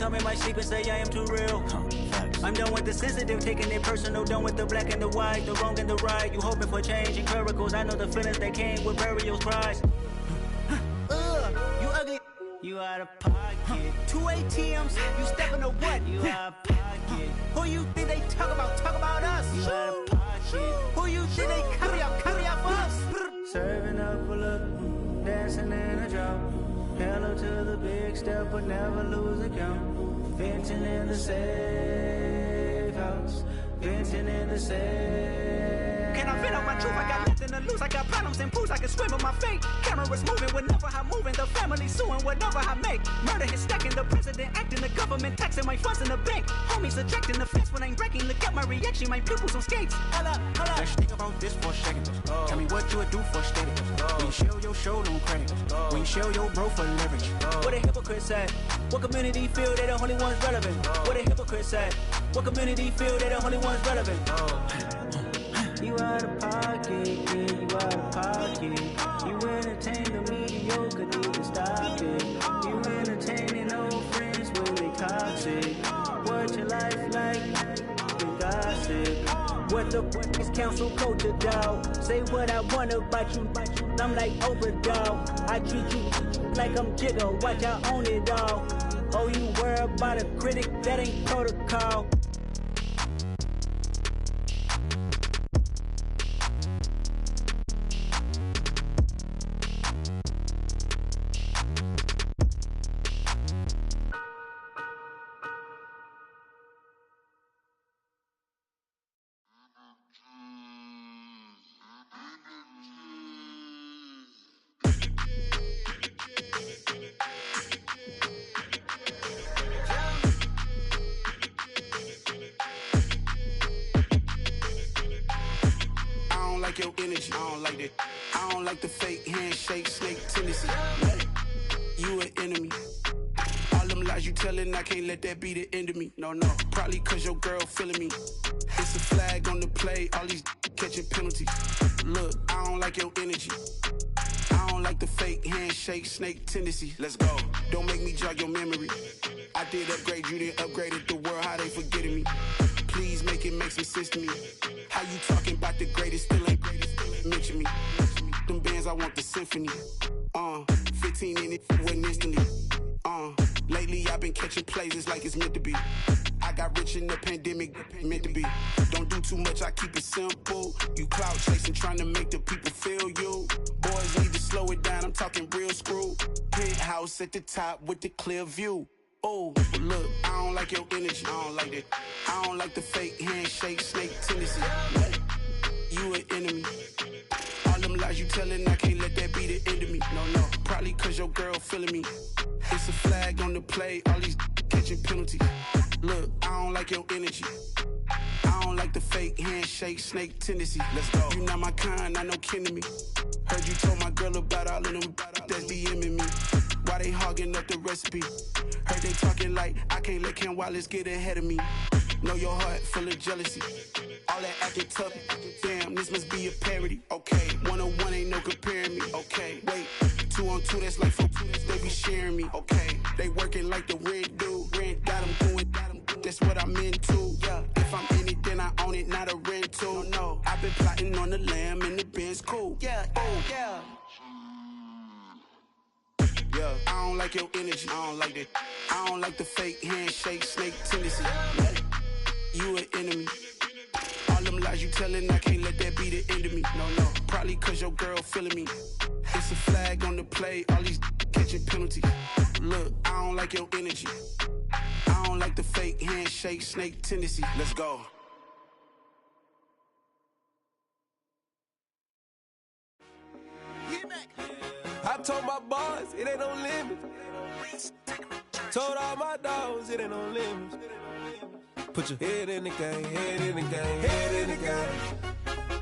call me my sleep and say I am too real. I'm done with the sensitive, taking it personal. Done with the black and the white, the wrong and the right. You hoping for change and miracles. I know the feelings that came with burial cries. You ugly. You out of pocket. 2 ATMs, you stepping to what? You out of pocket. Who you think they talk about us? You out of pocket. Who you think they carry out for us? Serving up a look, dancing in a drought. Hello to the big step, but never lose a count. Venting in the safe house. Venting in the safe. Can I vent out my truth? I got nothing to lose. I got problems and pools. I can swim with my fate. Cameras moving whenever I'm moving. The family suing whatever I make. Murder is stacking. The president acting. The government taxing my funds in the bank. Homies subtracting the fence when I'm breaking. Look at my reaction. My pupils on skates. Hold up. Let's think about this for a second. Tell me what you would do for status. When you show your show, no credit. When you show your bro for leverage. What a hypocrite said. What community feel they the only ones relevant? What a hypocrite said. What community feel they the only ones relevant? You out of pocket, yeah, you out of pocket. You entertain the mediocre, need to stop it. You entertaining old friends when they toxic. What your life like? You gossip. What the fuck is council culture, dog? Say what I want about you. I'm like overdog. I treat you like I'm Jigga. Watch I own it all. Oh, you worry about a critic? That ain't protocol. Your energy, I don't like that. I don't like the fake handshake, snake tendency. You an enemy. All them lies you telling, I can't let that be the end of me. No, probably cause your girl feeling me. It's a flag on the play, all these catching penalties. Look, I don't like your energy. I don't like the fake handshake, snake tendency. Let's go. Don't make me jog your memory. I did upgrade, you didn't upgrade it. The world, how they forgetting me. Please make it make some sense to me. How you talking about the greatest, still ain't greatest, mention me. Them bands, I want the symphony. 15 in it, wasn't instantly. Lately I've been catching plays, it's like it's meant to be. I got rich in the pandemic, meant to be. Don't do too much, I keep it simple. You clout chasing, trying to make the people feel you. Boys need to slow it down, I'm talking real screw. Penthouse at the top with the clear view. Oh, look, I don't like your energy, I don't like that. I don't like the fake handshake, snake tendency. You an enemy. All them lies you telling, I can't let that be the end of me. No, probably cause your girl feeling me. It's a flag on the play, all these catching penalties. Look, I don't like your energy. I don't like the fake handshake, snake tendency. Let's go. You not my kind, not no kin to me. Heard you told my girl about all of them that's DMing me. Why they hogging up the recipe? Heard they talking like I can't let Ken Wallace get ahead of me. Know your heart full of jealousy. All that acting tough. Damn, this must be a parody. Okay, 101 ain't no comparing me. Okay, wait, 2 on 2, that's like 4. They be sharing me. Okay, they working like the red dude. Rent got them going. That's what I'm into. Yeah, if I'm in it, then I own it, not a rental. No, I've been plotting on the lamb and the Benz cool. Yeah, oh yeah. Yeah, I don't like your energy, I don't like that. I don't like the fake handshake, snake tendency. You an enemy. All them lies you telling, I can't let that be the end of me. No, probably cause your girl feeling me. It's a flag on the play, all these catching penalties. Look, I don't like your energy. I don't like the fake handshake, snake tendency. Let's go. I told my boys, it ain't no limit. Told all my dogs, it ain't no limit. Put your head in the game, head in the game, head in the game.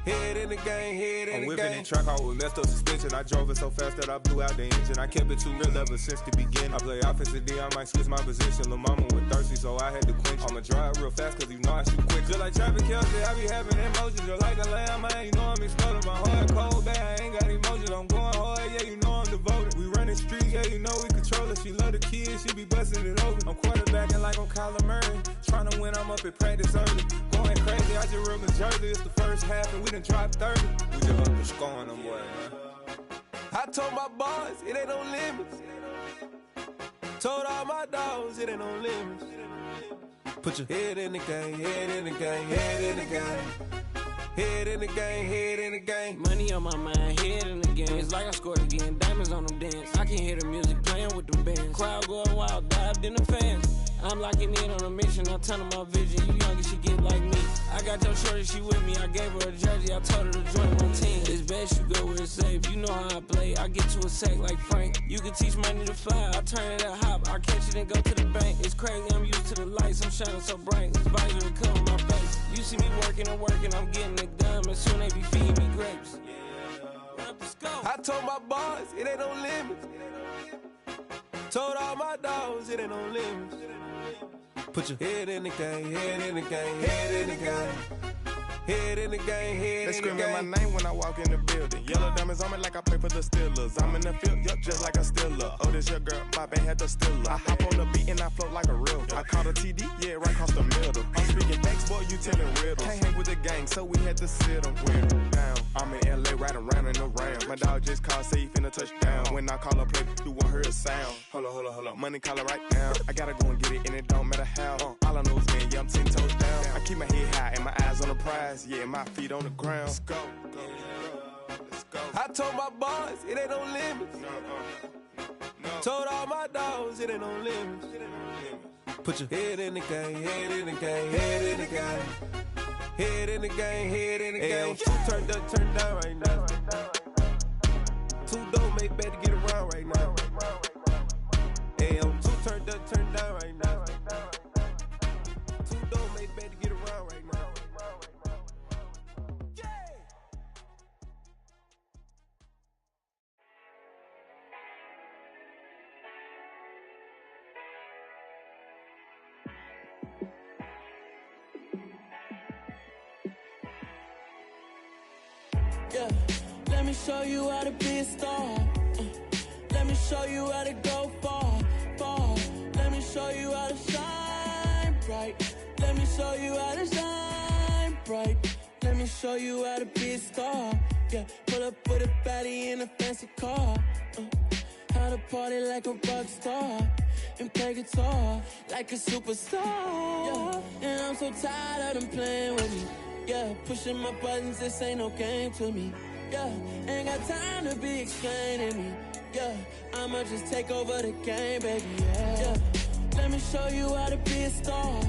Head in the game, head in the game. I'm whipping in track, I was messed up suspension. I drove it so fast that I blew out the engine. I kept it too real ever since the beginning. I play offensive D, I might switch my position. Lil' mama was thirsty, so I had to quench. I'ma drive real fast, cause you know I shoot quick. Just like Travis Kelce, I be having emotions. Just like a lamb, man, you know I'm exploding. My heart cold, bad, I ain't got emotions. I'm going hard, yeah, you know I'm devoted. We running streets, yeah, you know we control it. She love the kids, she be busting it open. I'm quarterbacking Kyler Murray. Tryna win, I'm up at practice early. Going crazy, I just real the jersey. It's the first half and we done dropped 30. We just up to scoring them, boy, man. I told my boys, it ain't no limits. Told all my dogs, it ain't no limits. Put your head in the game, head in the game, head in the game. Head in the game, head in the game. Money on my mind, head in the game. It's like I scored again, diamonds on them dance. I can hear the music playing with them bands. Crowd going wild, dived in the fans. I'm locking in on a mission, I'm telling my vision. You young and she get like me. I got your shorty, she with me. I gave her a jersey, I told her to join my team. It's best you go where it's safe. You know how I play, I get to a sack like Frank. You can teach money to fly, I turn it at hop. I catch it and go to the bank. It's crazy, I'm used to the lights, I'm shining so bright. This visor will come on my face. You see me working and working, I'm getting it done. And soon they be feeding me grapes. I told my boys, it ain't no limits. Told all my dogs, it ain't no limits. Put your head in the game, head in the game, head in the game. Head in the game, head in the game. They screaming my name when I walk in the building. Yellow diamonds on me like I play for the Steelers. I'm in the field, yup, just like a Steeler. Oh, this your girl, my band had the Steeler. I hop on the beat and I float like a real. I caught a TD, yeah, right across the middle. I'm speaking facts, boy, you telling riddles. Can't hang with the gang, so we had to sit them down. I'm in LA, riding around in the Ram. My dog just called, say he finna touch down. When I call a play, you won't hear a sound. Hold up, money call it right now. I gotta go and get it, and it don't matter how. All I know is, man, yeah, I'm 10 toes down. I keep my head high and my eyes on the prize. Yeah, my feet on the ground. Let's go. Let's go. I told my boys, it ain't no limits. No. Told all my dogs, it ain't no limits. Put your head in the game, head in the game, head in the game. Head in the game, head in the game. Two turned up, turned down right now. Two dope make better get around right now. Hey, I'm two turned up, turned down right now. Two dope make better get around right now. Yeah, let me show you how to be a star. Let me show you how to go far, far. Let me show you how to shine bright. Let me show you how to shine bright. Let me show you how to be a star. Yeah, pull up with a baddie in a fancy car. How to party like a rock star and play guitar like a superstar. Yeah, and I'm so tired of them playing with me. Yeah, pushing my buttons, this ain't no game to me. Yeah, ain't got time to be explaining me. Yeah, I'ma just take over the game, baby. Yeah, let me show you how to be a star.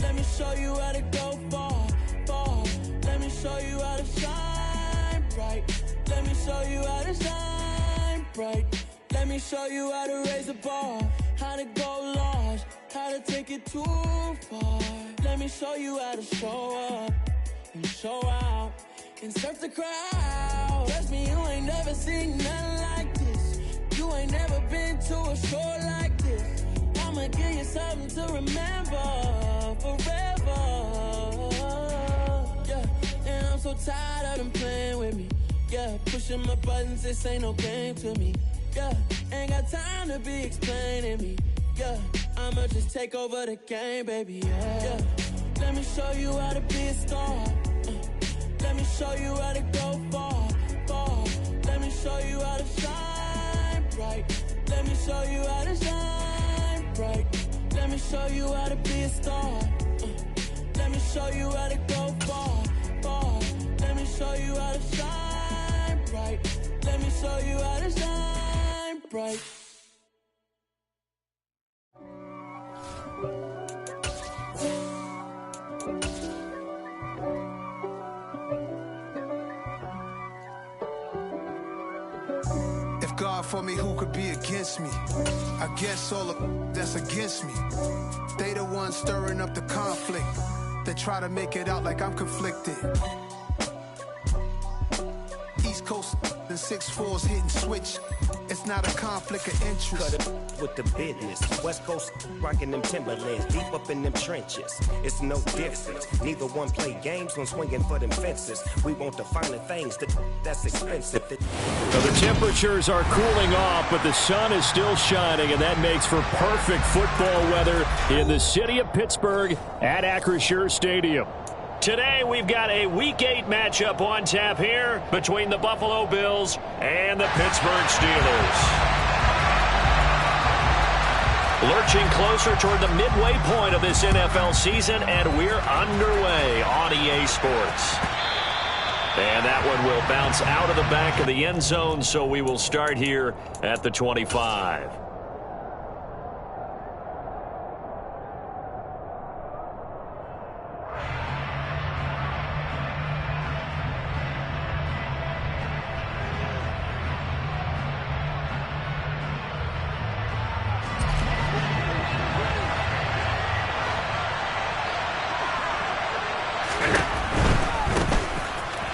Let me show you how to go far, far. Let me show you how to shine bright. Let me show you how to shine bright. Let me show you how to raise the bar, how to go large, how to take it too far. Let me show you how to show up and show out and surf the crowd. Trust me, you ain't never seen nothing like this. You ain't never been to a show like this. I'ma give you something to remember forever. Yeah, and I'm so tired of them playing with me. Yeah, pushing my buttons, this ain't no game to me. Yeah, ain't got time to be explaining me. Yeah, I'ma just take over the game, baby. Yeah, let me show you how to be a star. Let me show you how to go far, far. Let me show you how to shine bright. Let me show you how to shine bright. Let me show you how to be a star. Let me show you how to go far, far. Let me show you how to shine bright. Let me show you how to shine bright. God for me, who could be against me? I guess all of that's against me. They the ones stirring up the conflict. They try to make it out like I'm conflicted. East Coast, the 6'4's hitting switch. It's not a conflict of interest. Cut it with the business. West Coast rocking them Timberlands, deep up in them trenches. It's no difference. Neither one play games when swinging for them fences. We want the finer things that's expensive. Well, the temperatures are cooling off, but the sun is still shining, and that makes for perfect football weather in the city of Pittsburgh at Acrisure Stadium. Today, we've got a Week 8 matchup on tap here between the Buffalo Bills and the Pittsburgh Steelers. Lurching closer toward the midway point of this NFL season, and we're underway on EA Sports. And that one will bounce out of the back of the end zone, so we will start here at the 25.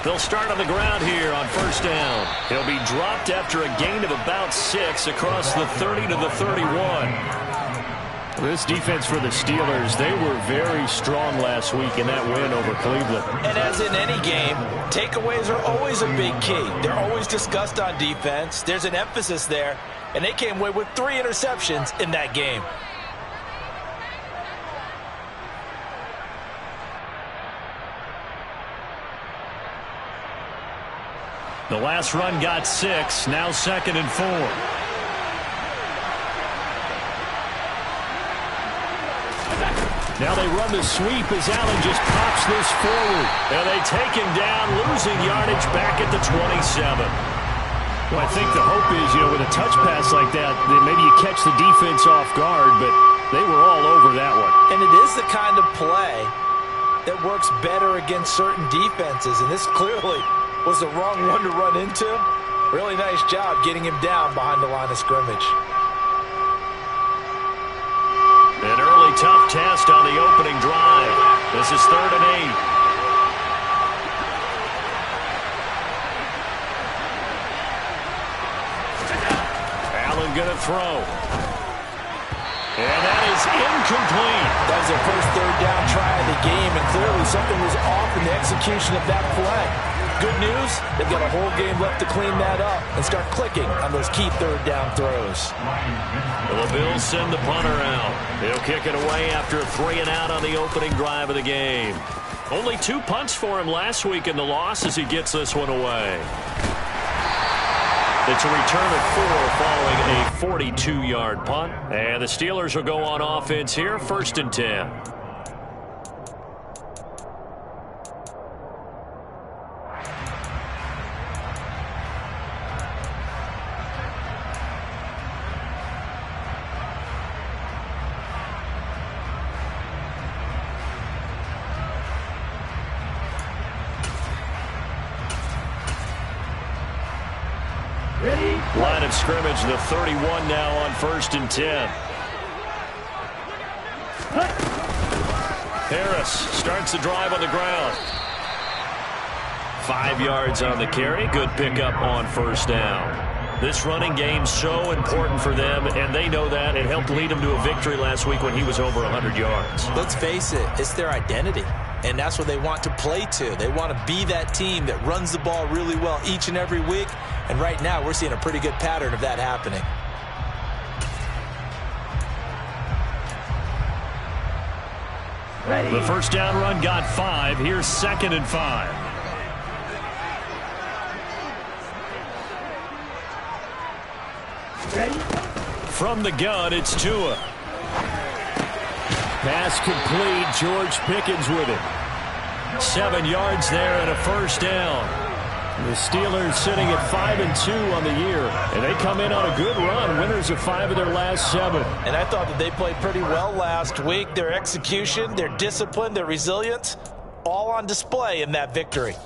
They'll start on the ground here on first down. He'll be dropped after a gain of about 6 across the 30 to the 31. This defense for the Steelers, they were very strong last week in that win over Cleveland. And as in any game, takeaways are always a big key. They're always discussed on defense. There's an emphasis there, and they came away with 3 interceptions in that game. The last run got 6, now 2nd and 4. Now they run the sweep as Allen just pops this forward. And they take him down, losing yardage back at the 27. Well, I think the hope is, with a touch pass like that maybe you catch the defense off guard, but they were all over that one. And it is the kind of play that works better against certain defenses, and this clearly was the wrong one to run into. Really nice job getting him down behind the line of scrimmage. An early tough test on the opening drive. This is 3rd and 8. Allen gonna throw. And that is incomplete. That was their first 3rd down try of the game, and clearly something was off in the execution of that play. Good news, they've got a whole game left to clean that up and start clicking on those key 3rd down throws. The Bills send the punter out. He'll kick it away after a 3-and-out on the opening drive of the game. Only 2 punts for him last week in the loss as he gets this one away. It's a return of 4 following a 42-yard punt. And the Steelers will go on offense here, 1st and 10. Line of scrimmage, the 31 now on 1st and 10. Harris starts the drive on the ground. 5 yards on the carry. Good pickup on 1st down. This running game's so important for them, and they know that. It helped lead them to a victory last week when he was over 100 yards. Let's face it, it's their identity, and that's what they want to play to. They want to be that team that runs the ball really well each and every week, and right now we're seeing a pretty good pattern of that happening. The 1st down run got 5. Here's 2nd and 5. From the gun, it's Tua. Pass complete. George Pickens with it. 7 yards there and a 1st down. The Steelers sitting at 5-2 on the year, and they come in on a good run, winners of 5 of their last 7. And I thought that they played pretty well last week. Their execution, their discipline, their resilience, all on display in that victory.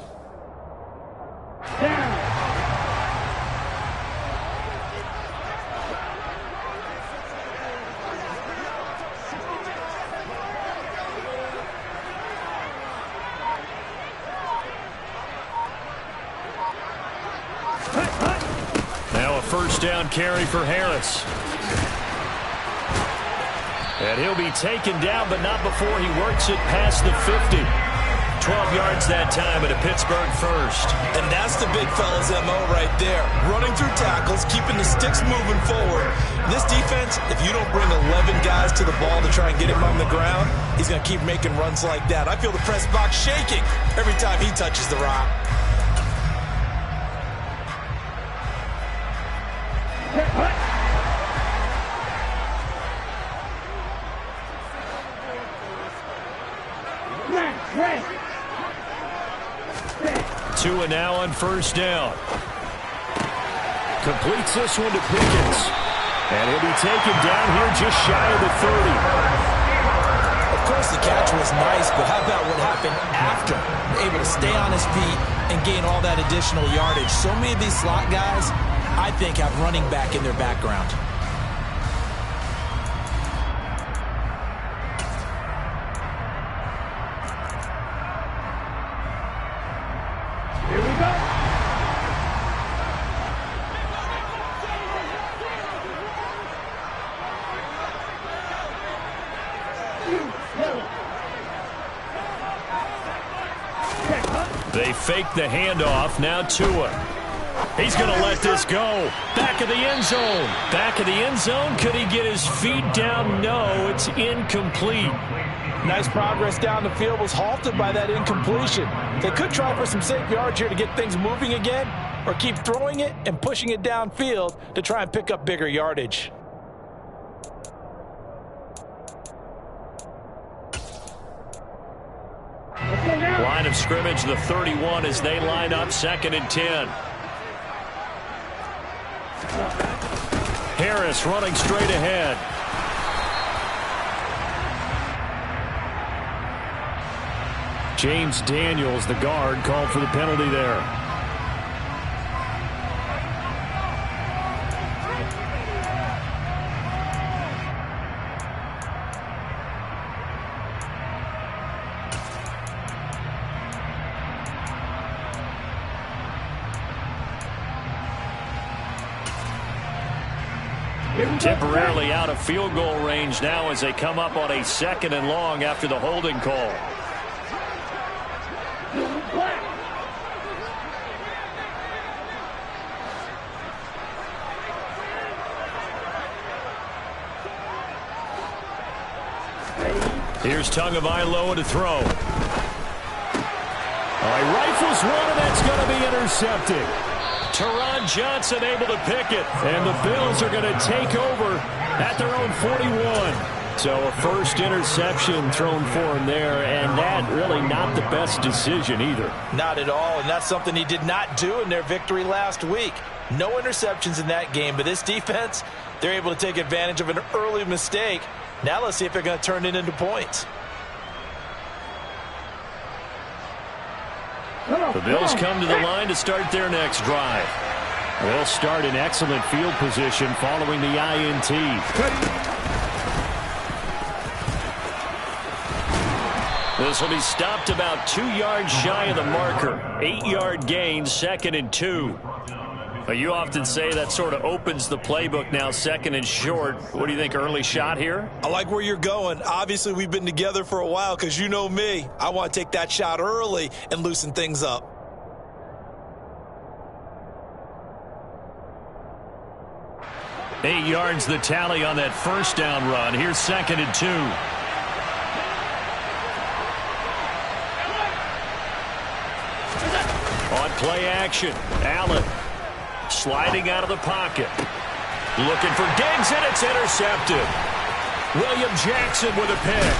first down carry for Harris. And he'll be taken down, but not before he works it past the 50. 12 yards that time at a Pittsburgh first. And that's the big fella's MO right there. Running through tackles, keeping the sticks moving forward. This defense, if you don't bring 11 guys to the ball to try and get him on the ground, he's going to keep making runs like that. I feel the press box shaking every time he touches the rock. Tua now on first down. Completes this one to Pickens. And he'll be taken down here just shy of the 30. Of course, the catch was nice, but how about what happened after? Able to stay on his feet and gain all that additional yardage. So many of these slot guys, I think, have running back in their background. They fake the handoff. Now Tua. He's going to let this go. Back of the end zone. Back of the end zone. Could he get his feet down? No, it's incomplete. Nice progress down the field, was halted by that incompletion. They could try for some safe yards here to get things moving again, or keep throwing it and pushing it downfield to try and pick up bigger yardage. Line of scrimmage, the 31, as they line up 2nd and 10. Harris running straight ahead. James Daniels, the guard, called for the penalty there. Temporarily out of field goal range now as they come up on a 2nd and long after the holding call. Here's Tagovailoa to throw. Rifles one, and that's going to be intercepted. Teron Johnson able to pick it, and the Bills are going to take over at their own 41. So a first interception thrown for him there, and that really not the best decision either. Not at all, and that's something he did not do in their victory last week. No interceptions in that game, but this defense, they're able to take advantage of an early mistake. Now let's see if they're going to turn it into points. The Bills come to the line to start their next drive. They'll start in excellent field position following the INT. This will be stopped about 2 yards shy of the marker. 8-yard gain, 2nd and 2. You often say that sort of opens the playbook now, 2nd and short. What do you think, early shot here? I like where you're going. Obviously, we've been together for a while because you know me. I want to take that shot early and loosen things up. Eight yards the tally on that first down run. Here's 2nd and 2. On play action, Allen sliding out of the pocket. Looking for Diggs, and it's intercepted. William Jackson with a pick.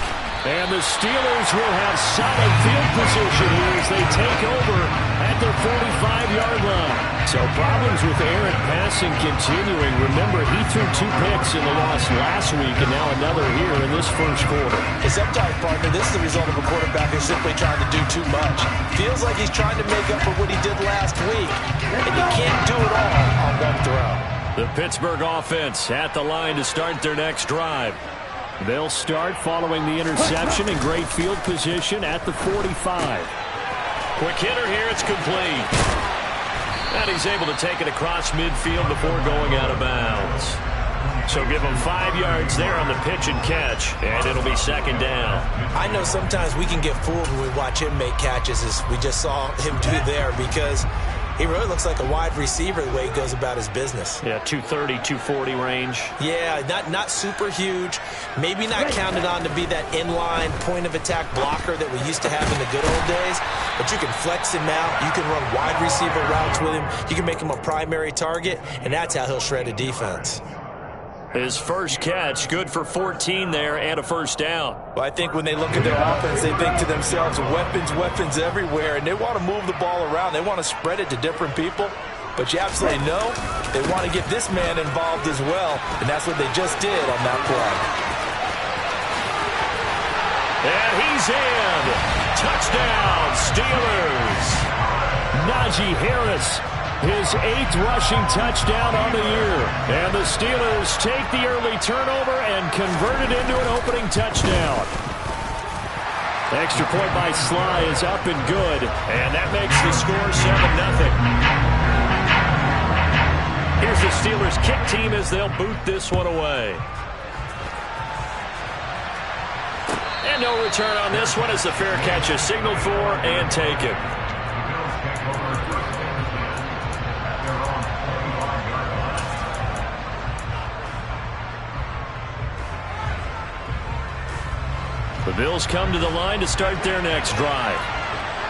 And the Steelers will have solid field position here as they take over at their 45-yard line. So problems with errant passing continuing. Remember, he threw 2 picks in the loss last week, and now another here in this first quarter. And sometimes, partner, this is the result of a quarterback who's simply trying to do too much. Feels like he's trying to make up for what he did last week, and you can't do it all on one throw. The Pittsburgh offense at the line to start their next drive. They'll start following the interception in great field position at the 45. Quick hitter here, it's complete. And he's able to take it across midfield before going out of bounds. So give him 5 yards there on the pitch and catch, and it'll be second down. I know sometimes we can get fooled when we watch him make catches, as we just saw him do there, because he really looks like a wide receiver the way he goes about his business. Yeah, 230, 240 range. Yeah, not super huge. Maybe not counted on to be that inline point-of-attack blocker that we used to have in the good old days, but you can flex him out. You can run wide receiver routes with him. You can make him a primary target, and that's how he'll shred a defense. His first catch, good for 14 there and a first down. Well, I think when they look at their offense, they think to themselves, weapons everywhere, and they want to move the ball around. They want to spread it to different people, but you absolutely know they want to get this man involved as well, and that's what they just did on that play. And he's in. Touchdown, Steelers. Najee Harris, his 8th rushing touchdown on the year. And the Steelers take the early turnover and convert it into an opening touchdown. Extra point by Sly is up and good, and that makes the score 7-0. Here's the Steelers kick team as they'll boot this one away. And no return on this one as the fair catch is signaled for and taken. The Bills come to the line to start their next drive.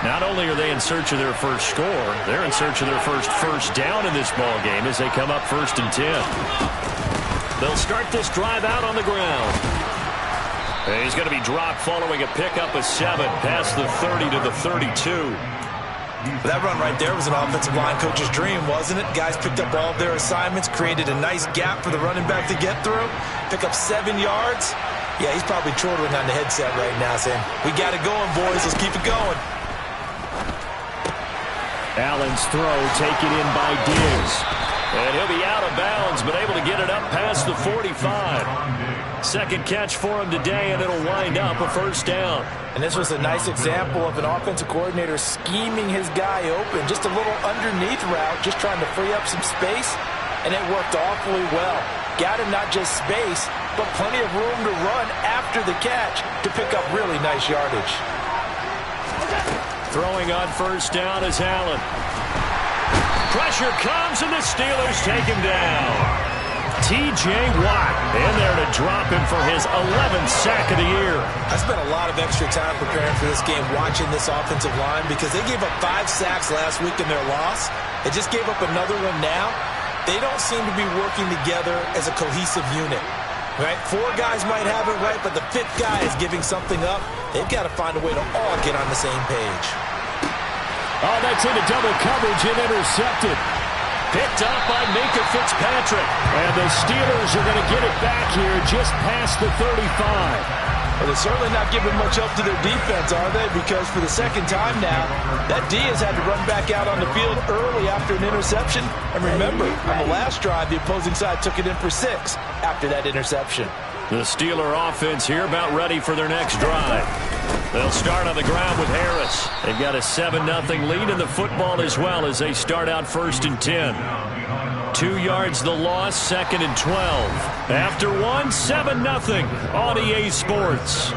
Not only are they in search of their first score, they're in search of their first down in this ball game as they come up 1st and 10. They'll start this drive out on the ground. And he's going to be dropped following a pickup of 7 past the 30 to the 32. That run right there was an offensive line coach's dream, wasn't it? Guys picked up all of their assignments, created a nice gap for the running back to get through, pick up 7 yards. Yeah, he's probably chortling on the headset right now saying, we got it going, boys. Let's keep it going. Allen's throw taken in by Diggs. And he'll be out of bounds, but able to get it up past the 45. Second catch for him today, and it'll wind up a first down. And this was a nice example of an offensive coordinator scheming his guy open. Just a little underneath route, just trying to free up some space, and it worked awfully well. Got him not just space, but plenty of room to run after the catch to pick up really nice yardage. Throwing on first down is Allen. Pressure comes, and the Steelers take him down. T.J. Watt in there to drop him for his 11th sack of the year. I spent a lot of extra time preparing for this game watching this offensive line because they gave up 5 sacks last week in their loss. They just gave up another one now. They don't seem to be working together as a cohesive unit. Right? 4 guys might have it right, but the 5th guy is giving something up. They've got to find a way to all get on the same page. Oh, that's into double coverage and intercepted. Picked up by Minkah Fitzpatrick. And the Steelers are going to get it back here just past the 35. Well, they're certainly not giving much help to their defense, are they? Because for the second time now, that D has had to run back out on the field early after an interception. And remember, on the last drive, the opposing side took it in for 6 after that interception. The Steeler offense here about ready for their next drive. They'll start on the ground with Harris. They've got a 7-0 lead in the football as well as they start out 1st and 10. 2 yards the loss, 2nd and 12. After 1, 7-0 on EA Sports.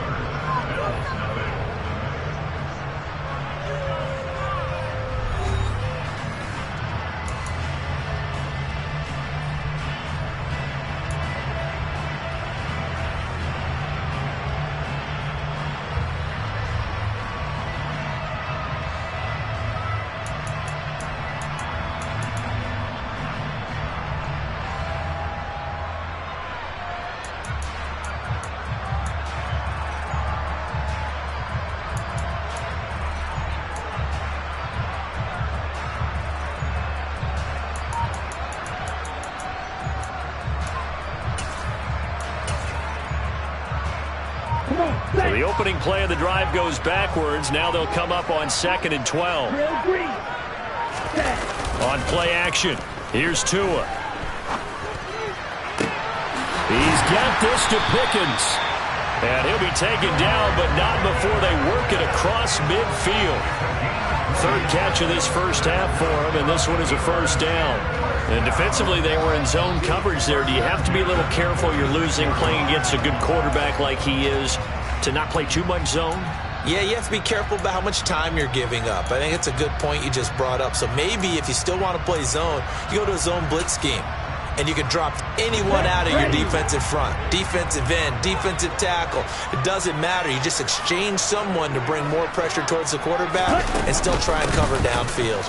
So the opening play of the drive goes backwards. Now they'll come up on 2nd and 12. On play action, here's Tua. He's got this to Pickens. And he'll be taken down, but not before they work it across midfield. Third catch of this first half for him, and this one is a first down. And defensively, they were in zone coverage there. Do you have to be a little careful? You're losing playing against a good quarterback like he is to not play too much zone? Yeah, you have to be careful about how much time you're giving up. I think it's a good point you just brought up. So maybe if you still want to play zone, you go to a zone blitz scheme. And you can drop anyone out of your defensive front, defensive end, defensive tackle. It doesn't matter. You just exchange someone to bring more pressure towards the quarterback and still try and cover downfield.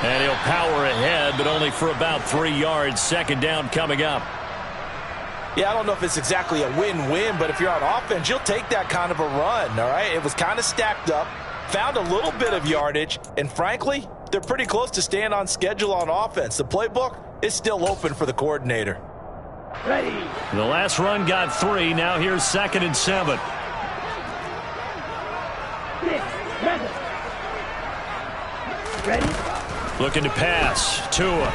And he'll power ahead, but only for about 3 yards. Second down coming up. Yeah, I don't know if it's exactly a win-win, but if you're on offense, you'll take that kind of a run, all right? It was kind of stacked up, found a little bit of yardage, and frankly, they're pretty close to staying on schedule on offense. The playbook is still open for the coordinator. Ready. The last run got 3. Now here's 2nd and 7. Ready. Looking to pass. Tua.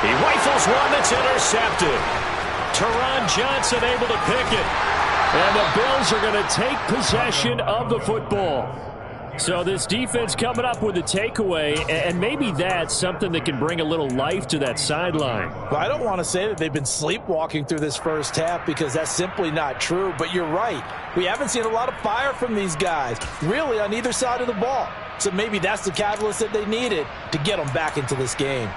He rifles one that's intercepted. Teron Johnson able to pick it. And the Bills are going to take possession of the football. So this defense coming up with a takeaway, and maybe that's something that can bring a little life to that sideline. Well, I don't want to say that they've been sleepwalking through this first half because that's simply not true, but you're right. We haven't seen a lot of fire from these guys, really on either side of the ball. So maybe that's the catalyst that they needed to get them back into this game.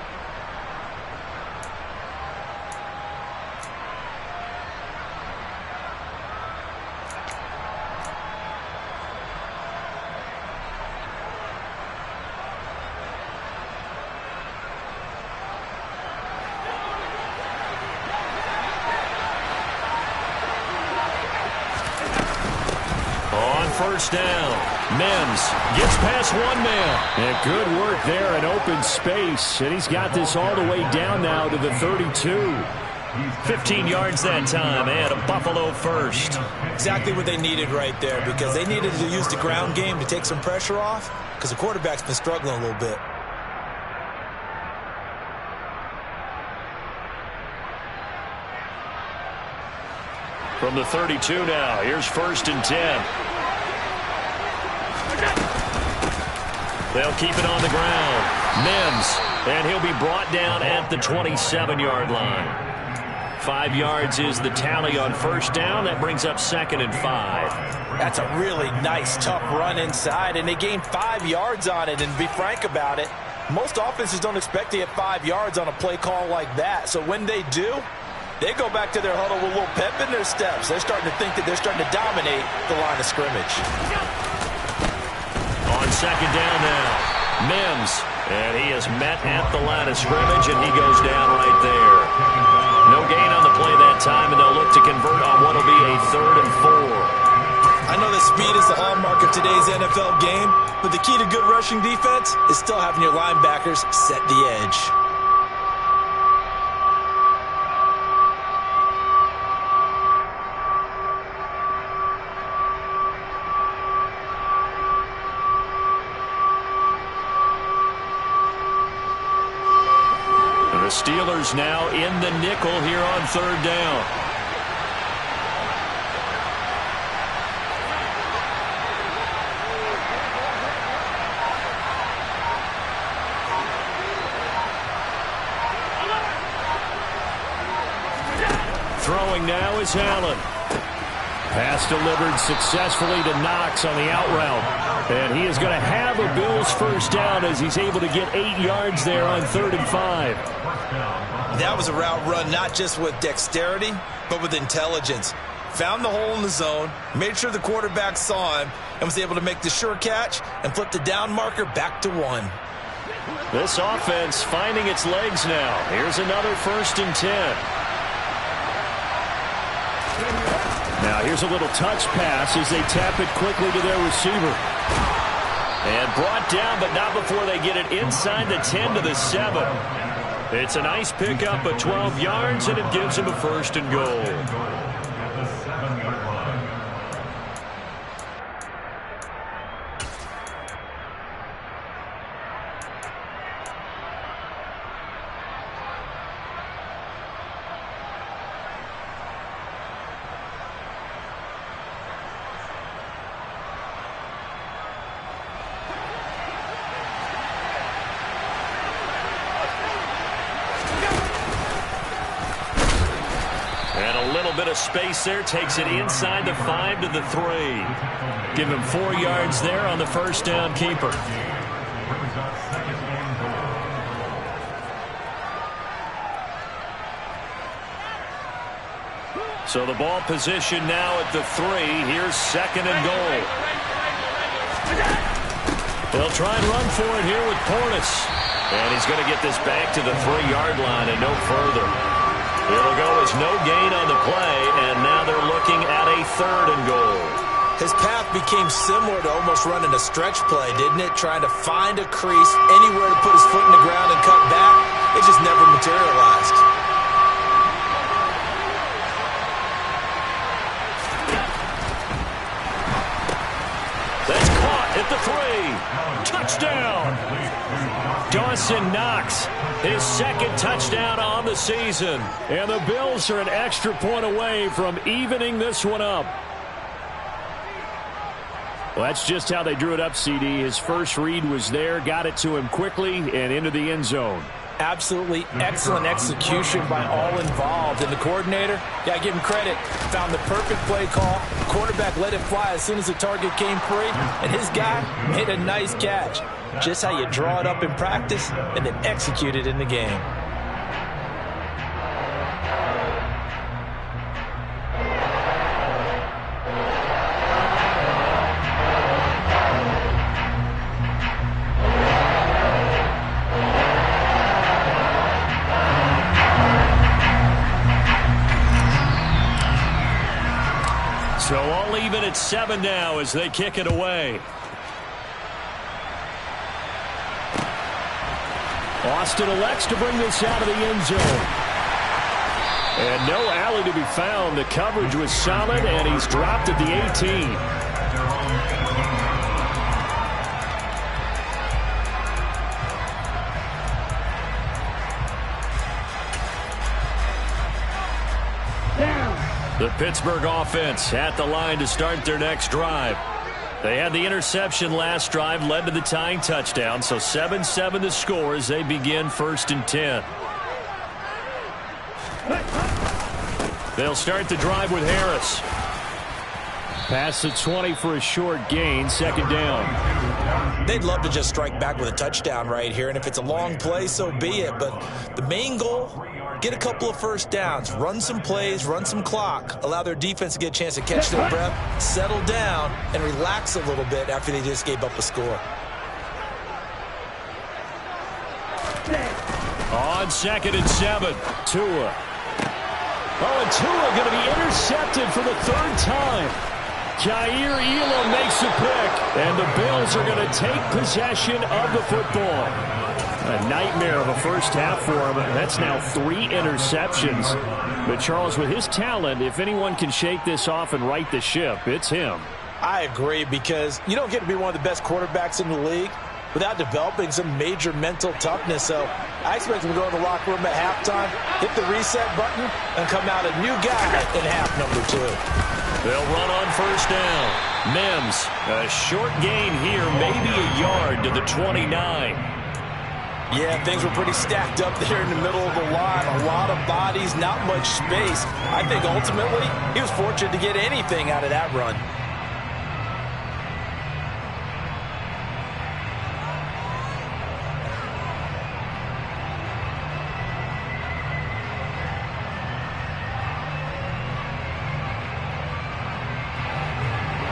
First down. Mims gets past one man. And good work there in open space. And he's got this all the way down now to the 32. 15 yards that time, and a Buffalo first. Exactly what they needed right there, because they needed to use the ground game to take some pressure off, because the quarterback's been struggling a little bit. From the 32 now, here's 1st and 10. They'll keep it on the ground. Mims, and he'll be brought down at the 27-yard line. 5 yards is the tally on first down. That brings up 2nd and 5. That's a really nice, tough run inside, and they gained 5 yards on it. And to be frank about it, most offenses don't expect to get 5 yards on a play call like that. So when they do, they go back to their huddle with a little pep in their steps. They're starting to think that they're starting to dominate the line of scrimmage. On second down now, Mims, and he is met at the line of scrimmage, and he goes down right there. No gain on the play that time, and they'll look to convert on what will be a 3rd and 4. I know that speed is the hallmark of today's NFL game, but the key to good rushing defense is still having your linebackers set the edge. The Steelers now in the nickel here on 3rd down. Throwing now is Allen. Pass delivered successfully to Knox on the out route. And he is going to have a Bills first down as he's able to get 8 yards there on 3rd and 5. That was a route run not just with dexterity, but with intelligence. Found the hole in the zone, made sure the quarterback saw him, and was able to make the sure catch and flip the down marker back to 1. This offense finding its legs now. Here's another 1st and 10. Now here's a little touch pass as they tap it quickly to their receiver. And brought down, but not before they get it inside the 10 to the 7. It's a nice pickup of 12 yards, and it gives him a 1st and goal. bit of space there. Takes it inside the 5 to the 3. Give him 4 yards there on the first down keeper. So the ball position now at the 3. Here's 2nd and goal. They'll try and run for it here with Portis. And he's going to get this back to the 3-yard line and no further. It'll go as no gain on the play, and now they're looking at a 3rd and goal. His path became similar to almost running a stretch play, didn't it? Trying to find a crease, anywhere to put his foot in the ground and cut back. It just never materialized. That's caught at the 3. Touchdown. Dawson Knox, his 2nd touchdown on the season. And the Bills are an extra point away from evening this one up. Well, that's just how they drew it up, CD. His first read was there, got it to him quickly, and into the end zone. Absolutely excellent execution by all involved. And the coordinator, got to give him credit, found the perfect play call. Quarterback let it fly as soon as the target came free, and his guy made a nice catch. Just how you draw it up in practice and then execute it in the game. So all even at 7 now as they kick it away. Austin elects to bring this out of the end zone. And no alley to be found. The coverage was solid, and he's dropped at the 18. The Pittsburgh offense at the line to start their next drive. They had the interception last drive, led to the tying touchdown, so 7-7 the score as they begin 1st and 10. They'll start the drive with Harris. Past the 20 for a short gain, 2nd down. They'd love to just strike back with a touchdown right here, and if it's a long play, so be it. But the main goal, get a couple of first downs, run some plays, run some clock, allow their defense to get a chance to catch their breath, settle down, and relax a little bit after they just gave up a score. On 2nd and 7, Tua. Oh, and Tua going to be intercepted for the 3rd time. Jair Elam makes a pick, and the Bills are going to take possession of the football. A nightmare of a first half for him. That's now 3 interceptions. But, Charles, with his talent, if anyone can shake this off and right the ship, it's him. I agree, because you don't get to be one of the best quarterbacks in the league without developing some major mental toughness. So I expect him to go in the locker room at halftime, hit the reset button, and come out a new guy in half number 2. They'll run on 1st down. Mims, a short gain here, maybe a yard to the 29. Yeah, things were pretty stacked up there in the middle of the line. A lot of bodies, not much space. I think ultimately he was fortunate to get anything out of that run.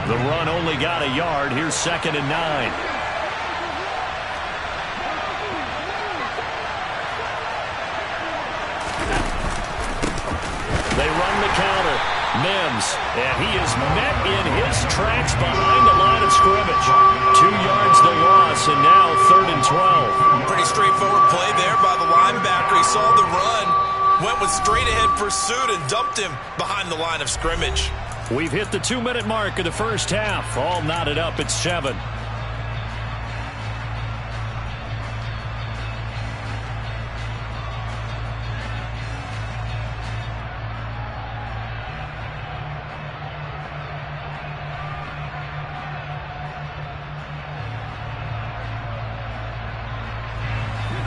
The run only got a yard. Here's 2nd and 9. They run the counter. Mims, and he is met in his tracks behind the line of scrimmage. 2 yards the loss, and now 3rd and 12. Pretty straightforward play there by the linebacker. He saw the run, went with straight-ahead pursuit, and dumped him behind the line of scrimmage. We've hit the 2-minute mark of the first half. All knotted up at 7.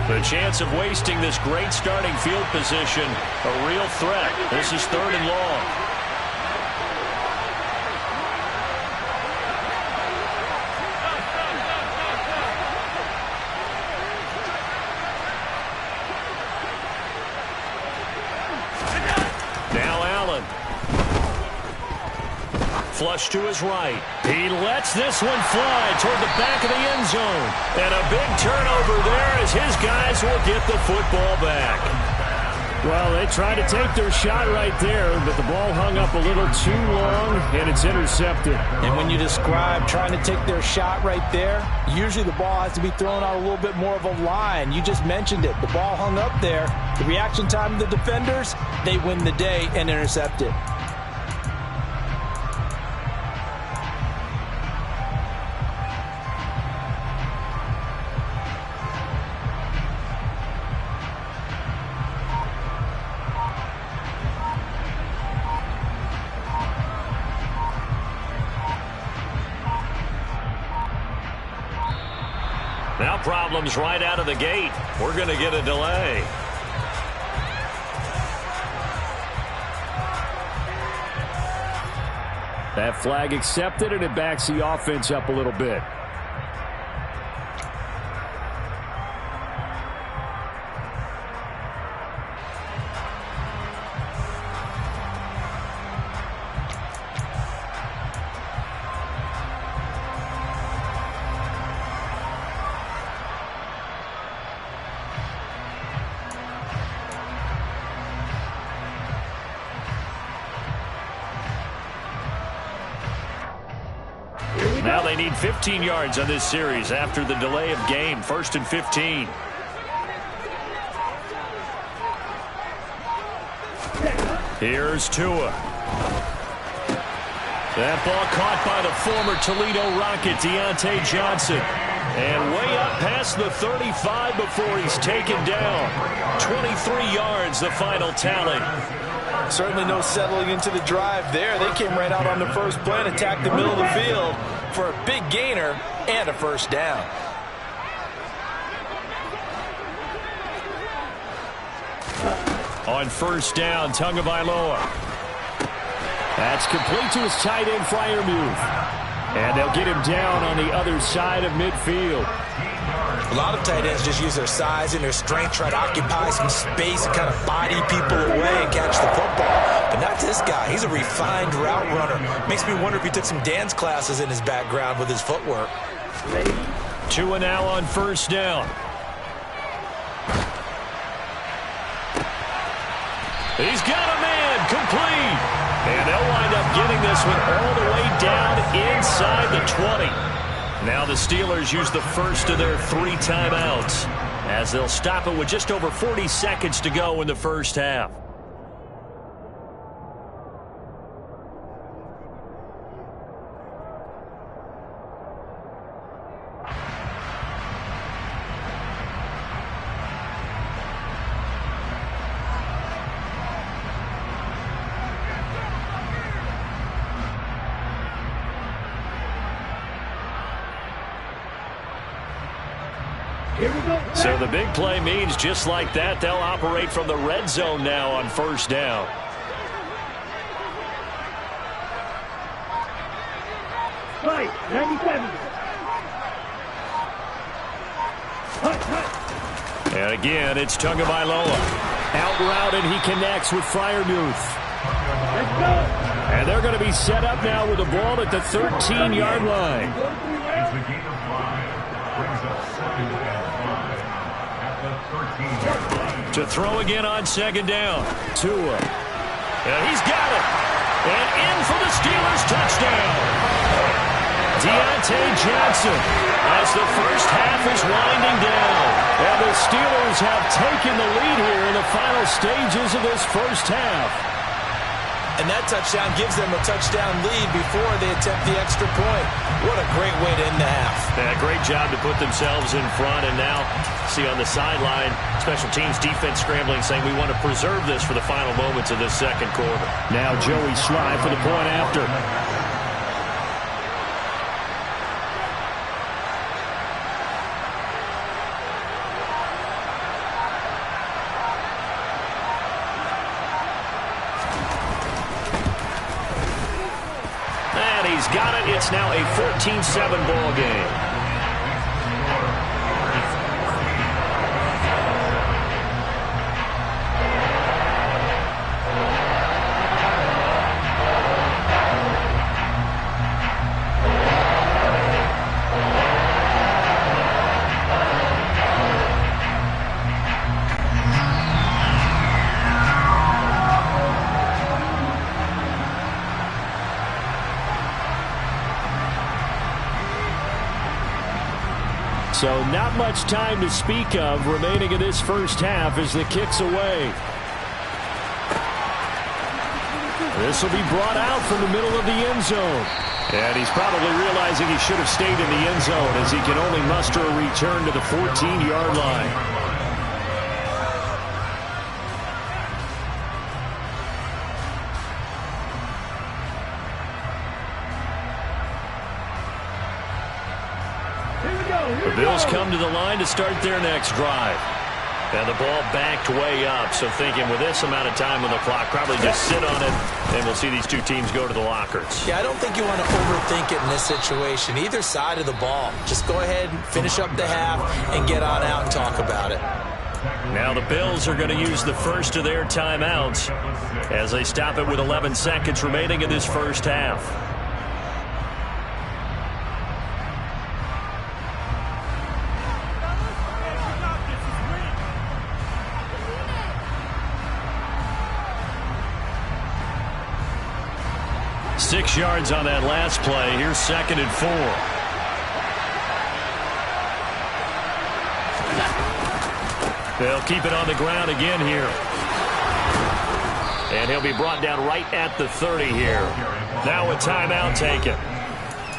The chance of wasting this great starting field position, a real threat. This is 3rd and long. flush to his right. He lets this one fly toward the back of the end zone. And a big turnover there as his guys will get the football back. Well, they tried to take their shot right there, but the ball hung up a little too long, and it's intercepted. And when you describe trying to take their shot right there, usually the ball has to be thrown out a little bit more of a line. You just mentioned it. The ball hung up there. The reaction time of the defenders, they win the day and intercept it. Now problems right out of the gate. We're going to get a delay. That flag accepted, and it backs the offense up a little bit. Now they need 15 yards on this series after the delay of game. 1st and 15. Here's Tua. That ball caught by the former Toledo Rocket, Deontay Johnson. And way up past the 35 before he's taken down. 23 yards, the final tally. Certainly no settling into the drive there. They came right out on the first play and attacked the middle of the field for a big gainer and a first down. On first down, Tagovailoa. That's complete to his tight end, Freiermuth. And they'll get him down on the other side of midfield. A lot of tight ends just use their size and their strength, try to occupy some space and kind of body people away and catch the football. But not this guy. He's a refined route runner. Makes me wonder if he took some dance classes in his background with his footwork. Tua now on first down. He's got a man, complete. And they'll wind up getting this one all the way down inside the 20. Now the Steelers use the first of their 3 timeouts as they'll stop it with just over 40 seconds to go in the first half. So the big play means just like that, they'll operate from the red zone now on first down. Right, 97. And again, it's Tagovailoa. Out route, and he connects with Freiermuth. Let's go. And they're going to be set up now with the ball at the 13-yard line. To throw again on second down. Tua. And he's got it. And in for the Steelers touchdown. Deontay Johnson as the first half is winding down. And the Steelers have taken the lead here in the final stages of this first half. And that touchdown gives them a touchdown lead before they attempt the extra point. What a great way to end the half. Yeah, great job to put themselves in front. And now, see on the sideline, special teams defense scrambling, saying we want to preserve this for the final moments of this second quarter. Now Joey Slye for the point after. He's got it. It's now a 14-7 ball game. So not much time to speak of remaining in this first half as the kick's away. This will be brought out from the middle of the end zone. And he's probably realizing he should have stayed in the end zone as he can only muster a return to the 14-yard line. The Bills come to the line to start their next drive. And the ball backed way up, so thinking with this amount of time on the clock, probably just sit on it, and we'll see these two teams go to the lockers. Yeah, I don't think you want to overthink it in this situation. Either side of the ball. Just go ahead and finish up the half and get on out and talk about it. Now the Bills are going to use the first of their timeouts as they stop it with 11 seconds remaining in this first half. Six yards on that last play. Here's 2nd and 4. They'll keep it on the ground again here. And he'll be brought down right at the 30 here. Now a timeout taken.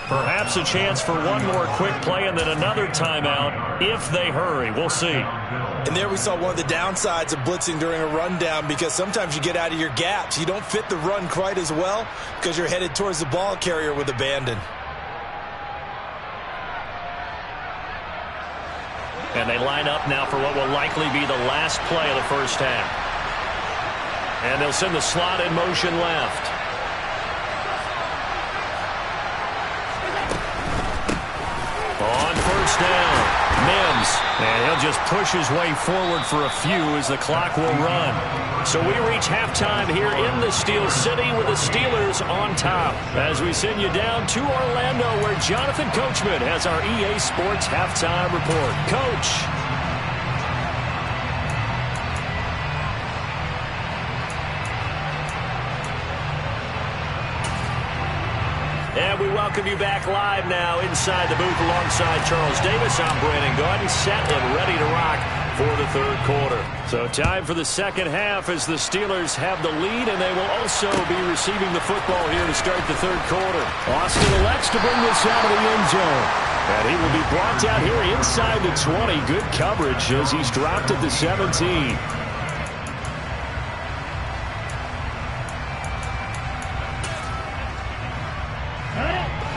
Perhaps a chance for one more quick play and then another timeout if they hurry. We'll see. And there we saw one of the downsides of blitzing during a rundown, because sometimes you get out of your gaps. You don't fit the run quite as well because you're headed towards the ball carrier with abandon. And they line up now for what will likely be the last play of the first half. And they'll send the slot in motion left. On first down, Mims, and he'll just push his way forward for a few as the clock will run. So we reach halftime here in the Steel City with the Steelers on top as we send you down to Orlando where Jonathan Coachman has our EA Sports halftime report. Coach. And we welcome you back live now inside the booth alongside Charles Davis. I'm Brandon Gaudin, set and ready to rock for the third quarter. So time for the second half as the Steelers have the lead, and they will also be receiving the football here to start the third quarter. Austin elects to bring this out of the end zone. And he will be brought down here inside the 20. Good coverage as he's dropped at the 17.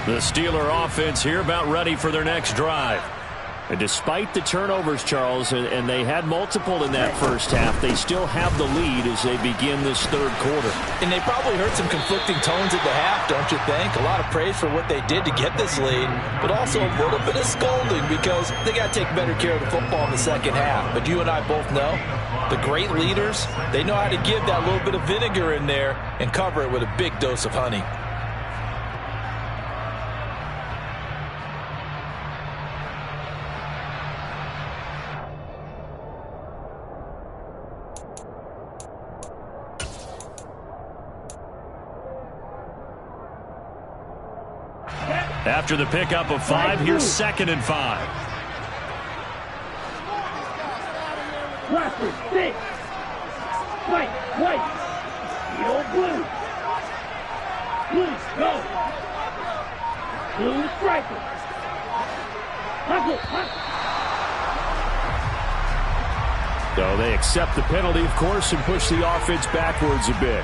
The Steeler offense here about ready for their next drive. And despite the turnovers, Charles, and they had multiple in that first half, they still have the lead as they begin this third quarter. And they probably heard some conflicting tones at the half, don't you think? A lot of praise for what they did to get this lead, but also a little bit of scolding because they got to take better care of the football in the second half. But you and I both know the great leaders, they know how to give that little bit of vinegar in there and cover it with a big dose of honey. After the pickup of 5, here's 2nd and 5. Cluster, 6. White, white. Yellow, blue. Blue, go. Blue, striker. Hustle, hustle. So they accept the penalty, of course, and push the offense backwards a bit.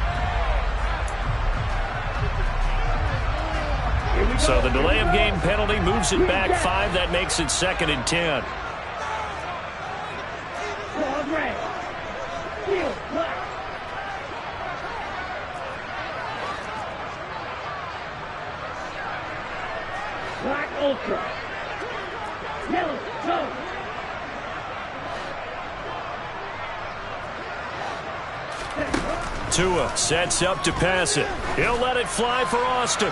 So the delay of game penalty moves it back 5. That makes it 2nd and 10. Black Ultra. Yellow, go. Tua sets up to pass it. He'll let it fly for Austin.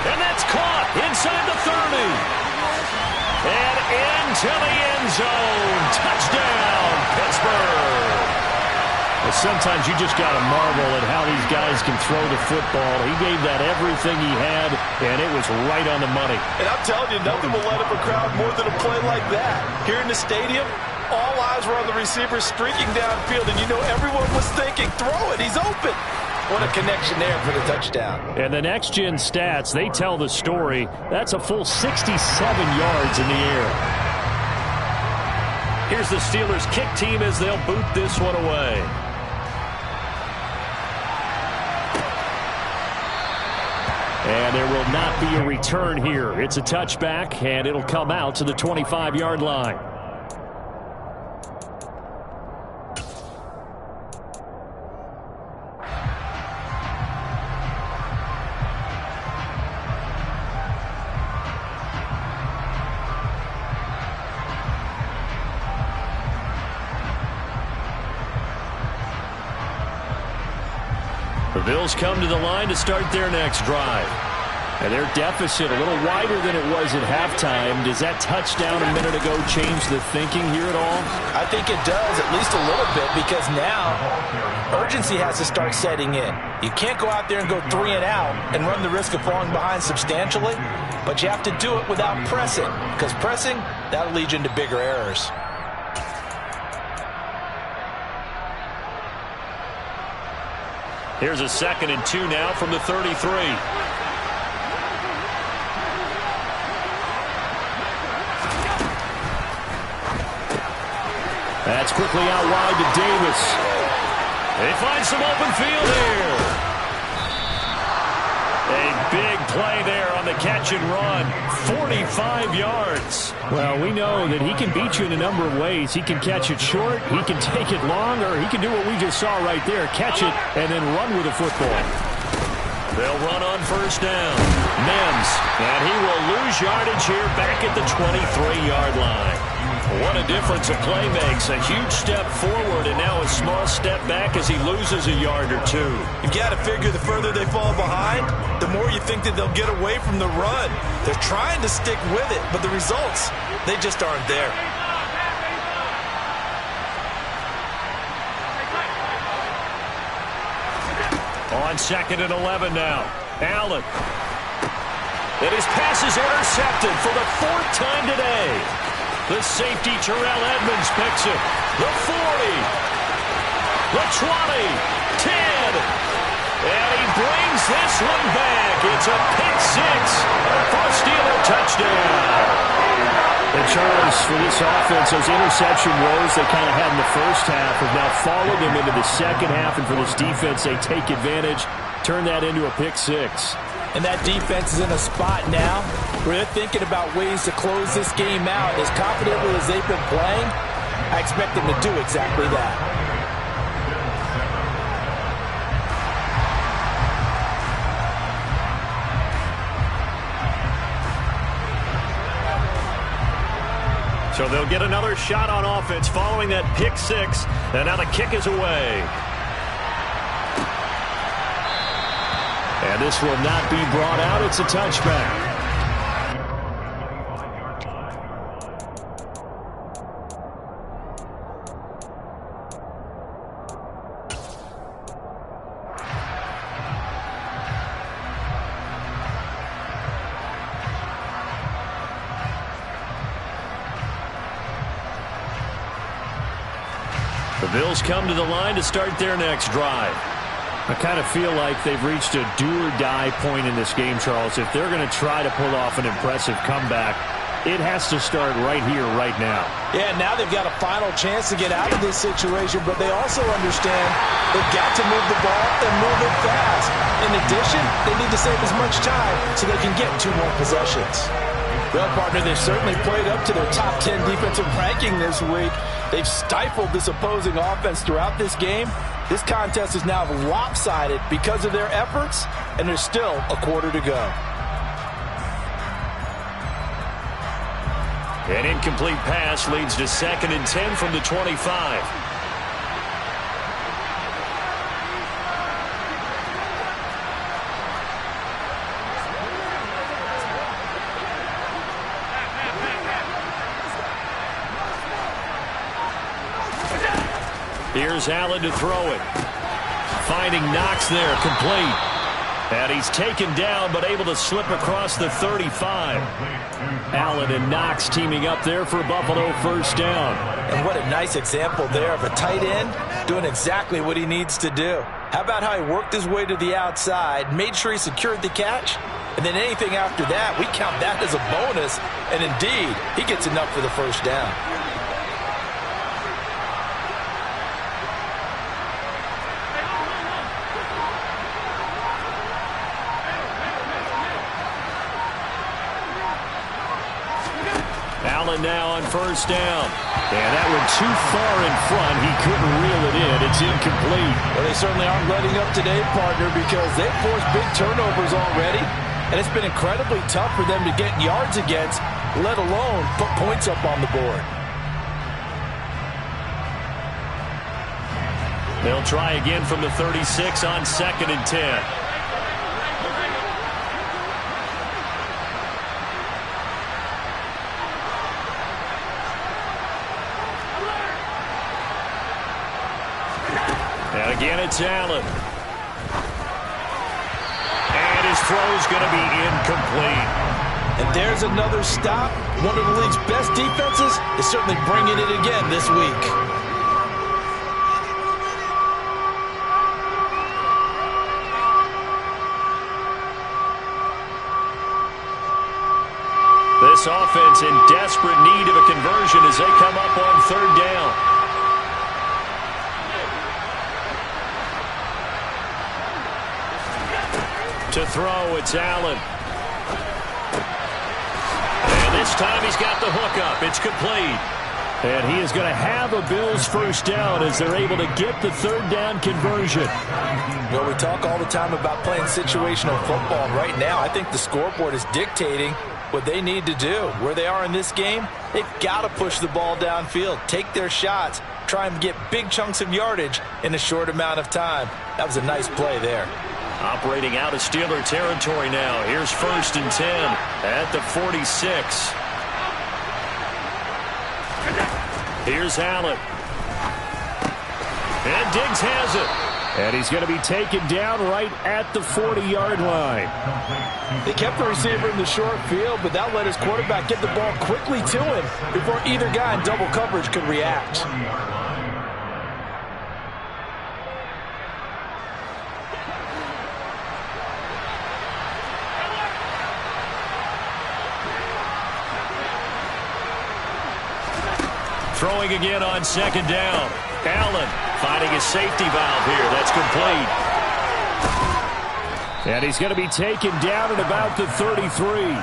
And that's caught inside the 30. And into the end zone. Touchdown, Pittsburgh. Sometimes you just got to marvel at how these guys can throw the football. He gave that everything he had, and it was right on the money. And I'm telling you, nothing will light up a crowd more than a play like that. Here in the stadium, all eyes were on the receiver streaking downfield, and you know everyone was thinking, throw it, he's open. What a connection there for the touchdown. And the next-gen stats, they tell the story. That's a full 67 yards in the air. Here's the Steelers kick team as they'll boot this one away. And there will not be a return here. It's a touchback, and it'll come out to the 25-yard line. The Bills come to the line to start their next drive. And their deficit a little wider than it was at halftime. Does that touchdown a minute ago change the thinking here at all? I think it does, at least a little bit, because now urgency has to start setting in. You can't go out there and go 3 and out and run the risk of falling behind substantially, but you have to do it without pressing, because pressing, that'll lead you into bigger errors. Here's a 2nd and 2 now from the 33. That's quickly out wide to Davis. They find some open field here. A big play there on the catch and run. 45 yards. Well, we know that he can beat you in a number of ways. He can catch it short, he can take it long, or he can do what we just saw right there, catch it and then run with the football. They'll run on first down. Mims, and he will lose yardage here back at the 23-yard line. What a difference a play makes. A huge step forward and now a small step back as he loses a yard or two. You've got to figure the further they fall behind, the more you think that they'll get away from the run. They're trying to stick with it, but the results, they just aren't there. On 2nd and 11 now. Allen. And his pass is intercepted for the 4th time today. The safety, Terrell Edmonds, picks it. The 40. The 20. 10. And he brings this one back. It's a pick 6 for a Steeler touchdown. And Charles, for this offense, those interception woes they kind of had in the first half have now followed them into the second half. And for this defense, they take advantage, turn that into a pick 6. And that defense is in a spot now where they're thinking about ways to close this game out. As confidently as they've been playing, I expect them to do exactly that. So they'll get another shot on offense following that pick 6. And now the kick is away. And this will not be brought out. It's a touchback. The Bills come to the line to start their next drive. I kind of feel like they've reached a do-or-die point in this game, Charles. If they're going to try to pull off an impressive comeback, it has to start right here, right now. Yeah, now they've got a final chance to get out of this situation, but they also understand they've got to move the ball and move it fast. In addition, they need to save as much time so they can get 2 more possessions. Well, partner, they've certainly played up to their top 10 defensive ranking this week. They've stifled this opposing offense throughout this game. This contest is now lopsided because of their efforts, and there's still a quarter to go. An incomplete pass leads to 2nd and 10 from the 25. Here's Allen to throw it. Finding Knox there, complete. And he's taken down, but able to slip across the 35. Allen and Knox teaming up there for Buffalo first down. And what a nice example there of a tight end doing exactly what he needs to do. How about how he worked his way to the outside, made sure he secured the catch, and then anything after that, we count that as a bonus. And indeed, he gets enough for the first down. Allen now on first down. And that one too far in front. He couldn't reel it in. It's incomplete. Well, they certainly aren't letting up today, partner, because they've forced big turnovers already. And it's been incredibly tough for them to get yards against, let alone put points up on the board. They'll try again from the 36 on 2nd and 10. And again, it's Allen. And his throw's going to be incomplete. And there's another stop. One of the league's best defenses is certainly bringing it again this week. This offense in desperate need of a conversion as they come up on 3rd down. To throw, it's Allen. And this time he's got the hook up. It's complete. And he is going to have a Bills first down as they're able to get the 3rd down conversion. Well, we talk all the time about playing situational football. Right now, I think the scoreboard is dictating what they need to do. Where they are in this game, they've got to push the ball downfield, take their shots, try and get big chunks of yardage in a short amount of time. That was a nice play there. Operating out of Steeler territory now. Here's 1st and 10 at the 46. Here's Allen. And Diggs has it. And he's going to be taken down right at the 40-yard line. They kept the receiver in the short field, but that let his quarterback get the ball quickly to him before either guy in double coverage could react. Throwing again on 2nd down. Allen finding his safety valve here. That's complete. And he's going to be taken down at about the 33.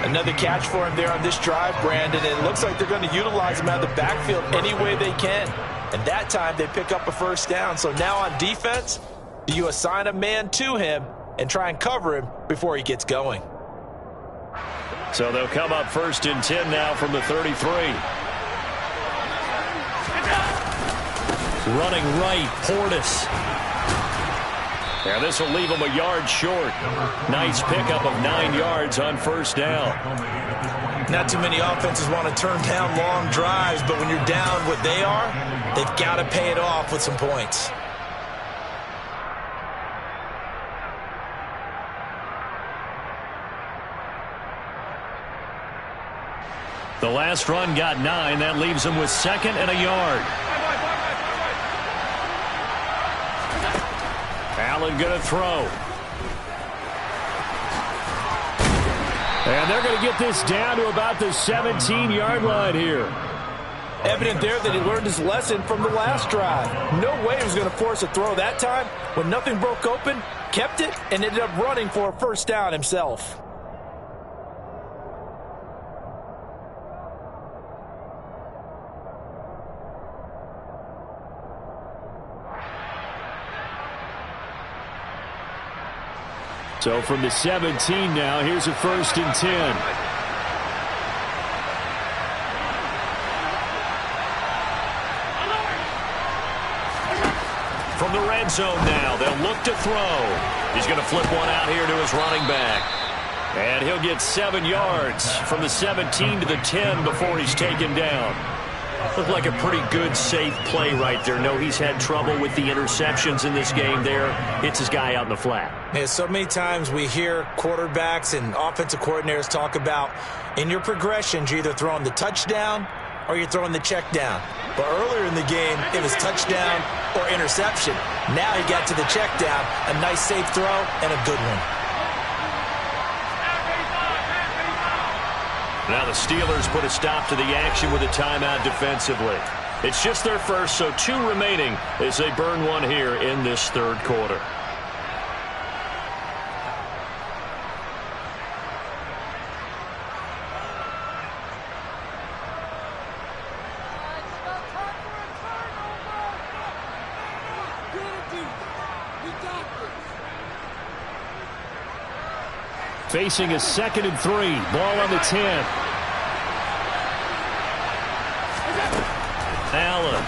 Another catch for him there on this drive, Brandon. It looks like they're going to utilize him out of the backfield any way they can. And that time they pick up a first down. So now on defense, do you assign a man to him and try and cover him before he gets going? So they'll come up 1st and 10 now from the 33. Running right, Portis. And this will leave him a yard short. Nice pickup of 9 yards on first down. Not too many offenses want to turn down long drives, but when you're down what they are, they've got to pay it off with some points. The last run got 9. That leaves him with 2nd and a yard. Allen going to throw. And they're going to get this down to about the 17-yard line here. Evident there that he learned his lesson from the last drive. No way he was going to force a throw that time. When nothing broke open, kept it, and ended up running for a first down himself. So from the 17 now, here's a 1st and 10. From the red zone now, they'll look to throw. He's going to flip one out here to his running back. And he'll get 7 yards from the 17 to the 10 before he's taken down. Looked like a pretty good, safe play right there. No, he's had trouble with the interceptions in this game there. Hits his guy out in the flat. Yeah, so many times we hear quarterbacks and offensive coordinators talk about in your progressions, you're either throwing the touchdown or you're throwing the check down. But earlier in the game, it was touchdown or interception. Now he got to the check down, a nice safe throw, and a good one. Now the Steelers put a stop to the action with a timeout defensively. It's just their first, so 2 remaining as they burn one here in this third quarter. Facing a 2nd and 3. Ball on the 10. Allen.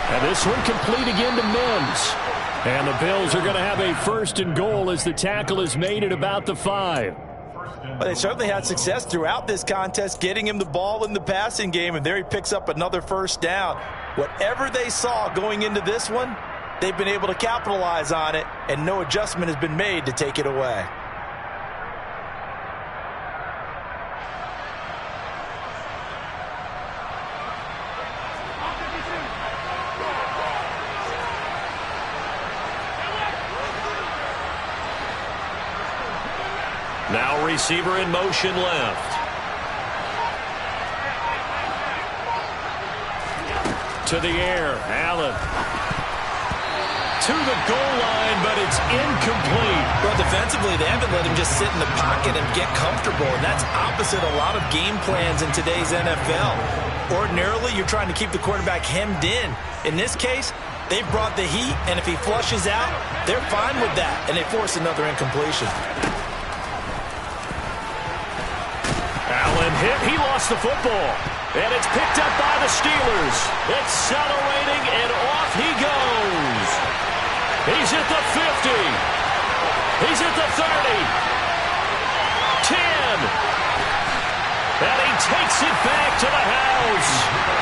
And this one complete again to Mims. And the Bills are going to have a 1st and goal as the tackle is made at about the 5. But they certainly had success throughout this contest, getting him the ball in the passing game, and there he picks up another 1st down. Whatever they saw going into this one, they've been able to capitalize on it, and no adjustment has been made to take it away. Now receiver in motion left. To the air, Allen. To the goal line, but it's incomplete. Well, defensively, they haven't let him just sit in the pocket and get comfortable, and that's opposite a lot of game plans in today's NFL. Ordinarily, you're trying to keep the quarterback hemmed in. In this case, they brought the heat, and if he flushes out, they're fine with that, and they force another incompletion. Allen hit. He lost the football. And it's picked up by the Steelers. Accelerating, and off he goes. He's at the 50. He's at the 30. 10. And he takes it back to the house.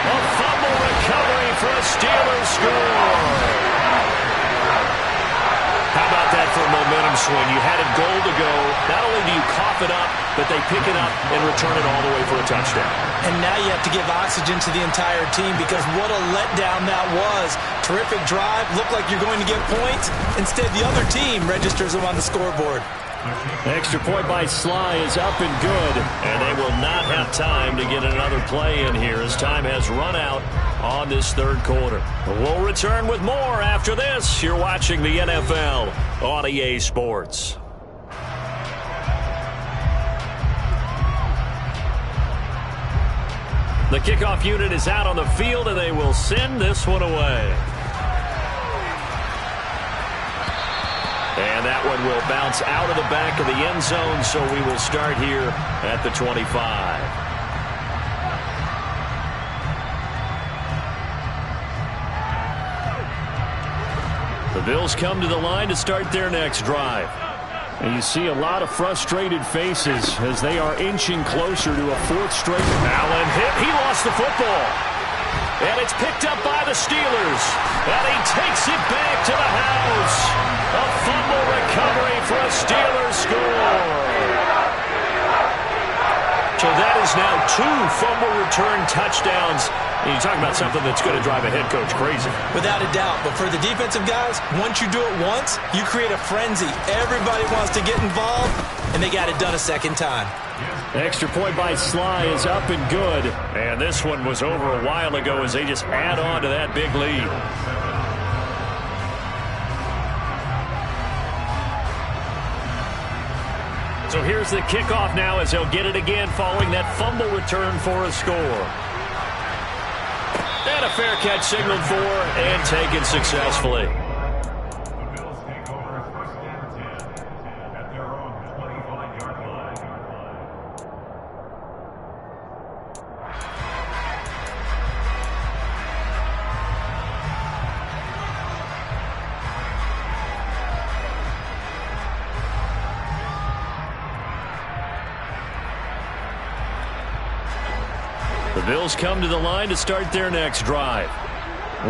A fumble recovery for a Steelers score. How about that for a momentum swing? You had a goal to go. Not only do you cough it up, but they pick it up and return it all the way for a touchdown. And now you have to give oxygen to the entire team because what a letdown that was. Terrific drive. Looked like you're going to get points. Instead, the other team registers them on the scoreboard. Extra point by Sly is up and good, and they will not have time to get another play in here as time has run out on this third quarter. We'll return with more after this. You're watching the NFL on EA Sports. The kickoff unit is out on the field, and they will send this one away. And that one will bounce out of the back of the end zone, so we will start here at the 25. The Bills come to the line to start their next drive. And you see a lot of frustrated faces as they are inching closer to a 4th straight. Allen hit. He lost the football. And it's picked up by the Steelers. And he takes it back to the house. A fumble recovery for a Steelers score. So that is now 2 fumble return touchdowns. And you talk about something that's going to drive a head coach crazy. Without a doubt. But for the defensive guys, once you do it once, you create a frenzy. Everybody wants to get involved, and they got it done a second time. Extra point by Sly is up and good. And this one was over a while ago as they just add on to that big lead. So here's the kickoff now as they'll get it again following that fumble return for a score. And a fair catch signaled for and taken successfully. The Bills come to the line to start their next drive.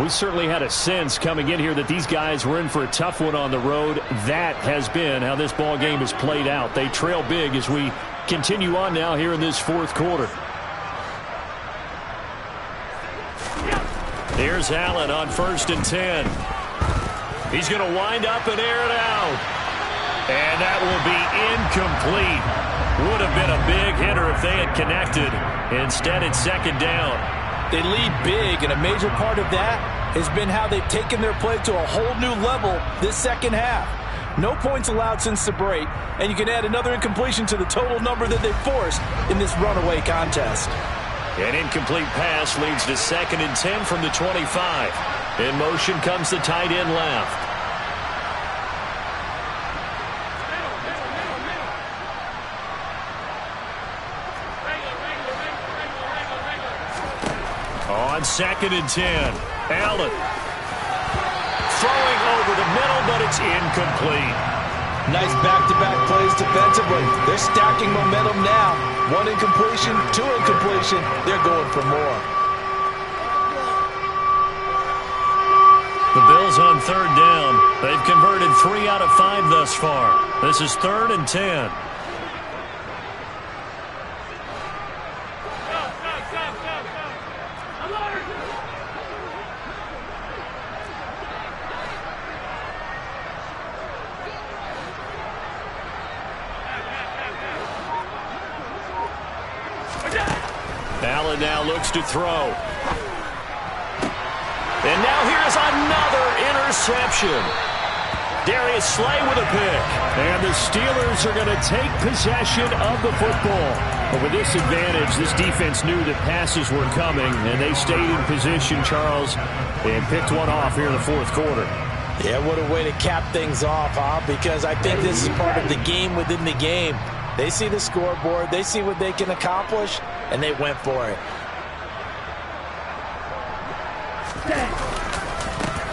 We certainly had a sense coming in here that these guys were in for a tough one on the road. That has been how this ball game has played out. They trail big as we continue on now here in this fourth quarter. Here's Allen on 1st and 10. He's going to wind up and air it out. And that will be incomplete. Would have been a big hitter if they had connected. Instead, it's 2nd down. They lead big, and a major part of that has been how they've taken their play to a whole new level this second half. No points allowed since the break, and you can add another incompletion to the total number that they've forced in this runaway contest. An incomplete pass leads to 2nd and 10 from the 25. In motion comes the tight end left. On 2nd and 10, Allen throwing over the middle, but it's incomplete. Nice back-to-back plays defensively. They're stacking momentum now. 1 incompletion, 2 incompletion. They're going for more. The Bills on 3rd down. They've converted 3 out of 5 thus far. This is 3rd and 10. Allen now looks to throw. And now here's another interception. Darius Slay with a pick. And the Steelers are going to take possession of the football. But with this advantage, this defense knew that passes were coming, and they stayed in position, Charles, and picked one off here in the fourth quarter. Yeah, what a way to cap things off, huh? Because I think this is part of the game within the game. They see the scoreboard, they see what they can accomplish, and they went for it.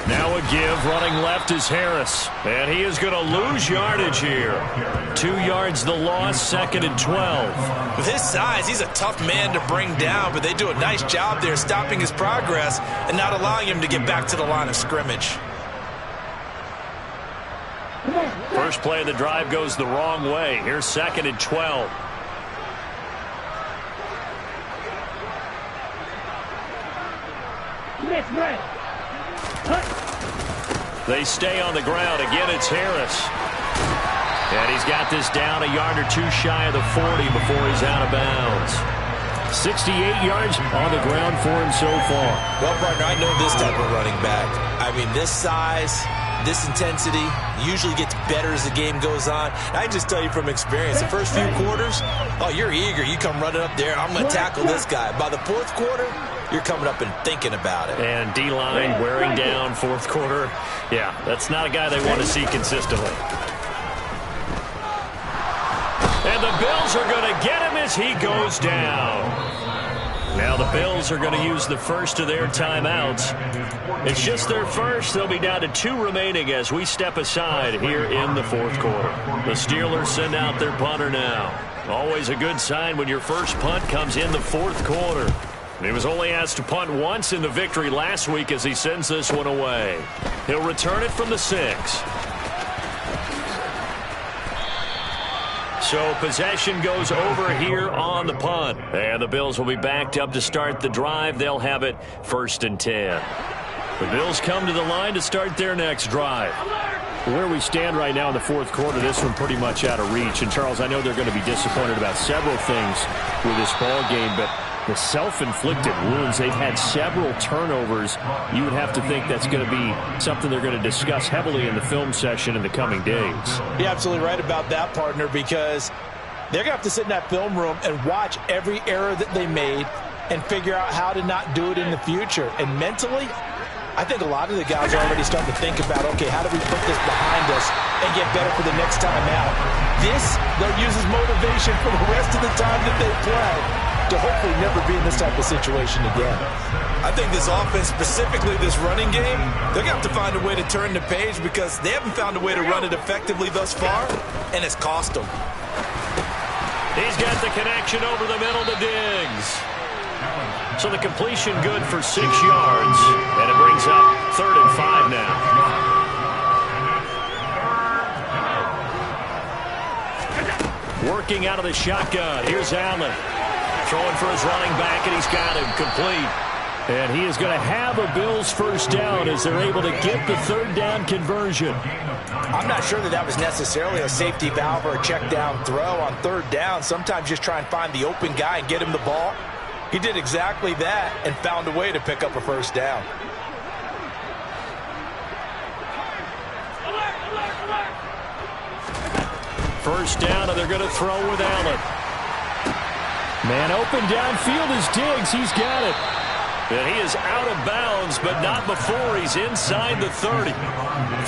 Now a give, running left is Harris. And he is going to lose yardage here. 2 yards the loss, 2nd and 12. With his size, he's a tough man to bring down, but they do a nice job there stopping his progress and not allowing him to get back to the line of scrimmage. First play of the drive goes the wrong way. Here's 2nd and 12. They stay on the ground. Again, it's Harris. And he's got this down a yard or 2 shy of the 40 before he's out of bounds. 68 yards on the ground for him so far. Well, partner, I know this type of running back. I mean, this size, this intensity usually gets better as the game goes on. I can just tell you from experience, the first few quarters, oh, you're eager. You come running up there. I'm going to tackle this guy. By the fourth quarter, you're coming up and thinking about it. And D-line wearing down fourth quarter. Yeah, that's not a guy they want to see consistently. And the Bills are going to get him as he goes down. Now the Bills are going to use the first of their timeouts. It's just their first. They'll be down to 2 remaining as we step aside here in the fourth quarter. The Steelers send out their punter now. Always a good sign when your first punt comes in the fourth quarter. He was only asked to punt once in the victory last week as he sends this one away. He'll return it from the 6. So possession goes over here on the punt. And the Bills will be backed up to start the drive. They'll have it 1st and 10. The Bills come to the line to start their next drive. Where we stand right now in the fourth quarter, this one pretty much out of reach. And, Charles, I know they're going to be disappointed about several things with this ball game, but the self-inflicted wounds, they've had several turnovers. You would have to think that's going to be something they're going to discuss heavily in the film session in the coming days. You're absolutely right about that, partner, because they're going to have to sit in that film room and watch every error that they made and figure out how to not do it in the future. And mentally, I think a lot of the guys are already starting to think about, okay, how do we put this behind us and get better for the next time out? This, they'll use as motivation for the rest of the time that they play to hopefully never be in this type of situation again. I think this offense, specifically this running game, they're going to have to find a way to turn the page because they haven't found a way to run it effectively thus far, and it's cost them. He's got the connection over the middle to Diggs. So the completion good for 6 yards, and it brings up 3rd and 5 now. Working out of the shotgun. Here's Allen. Throwing for his running back, and he's got him complete. And he is going to have a Bills first down as they're able to get the 3rd down conversion. I'm not sure that was necessarily a safety valve or a check down throw on 3rd down. Sometimes just try and find the open guy and get him the ball. He did exactly that and found a way to pick up a first down. First down, and they're going to throw with Allen. Man open downfield is Diggs. He's got it. And he is out of bounds, but not before he's inside the 30.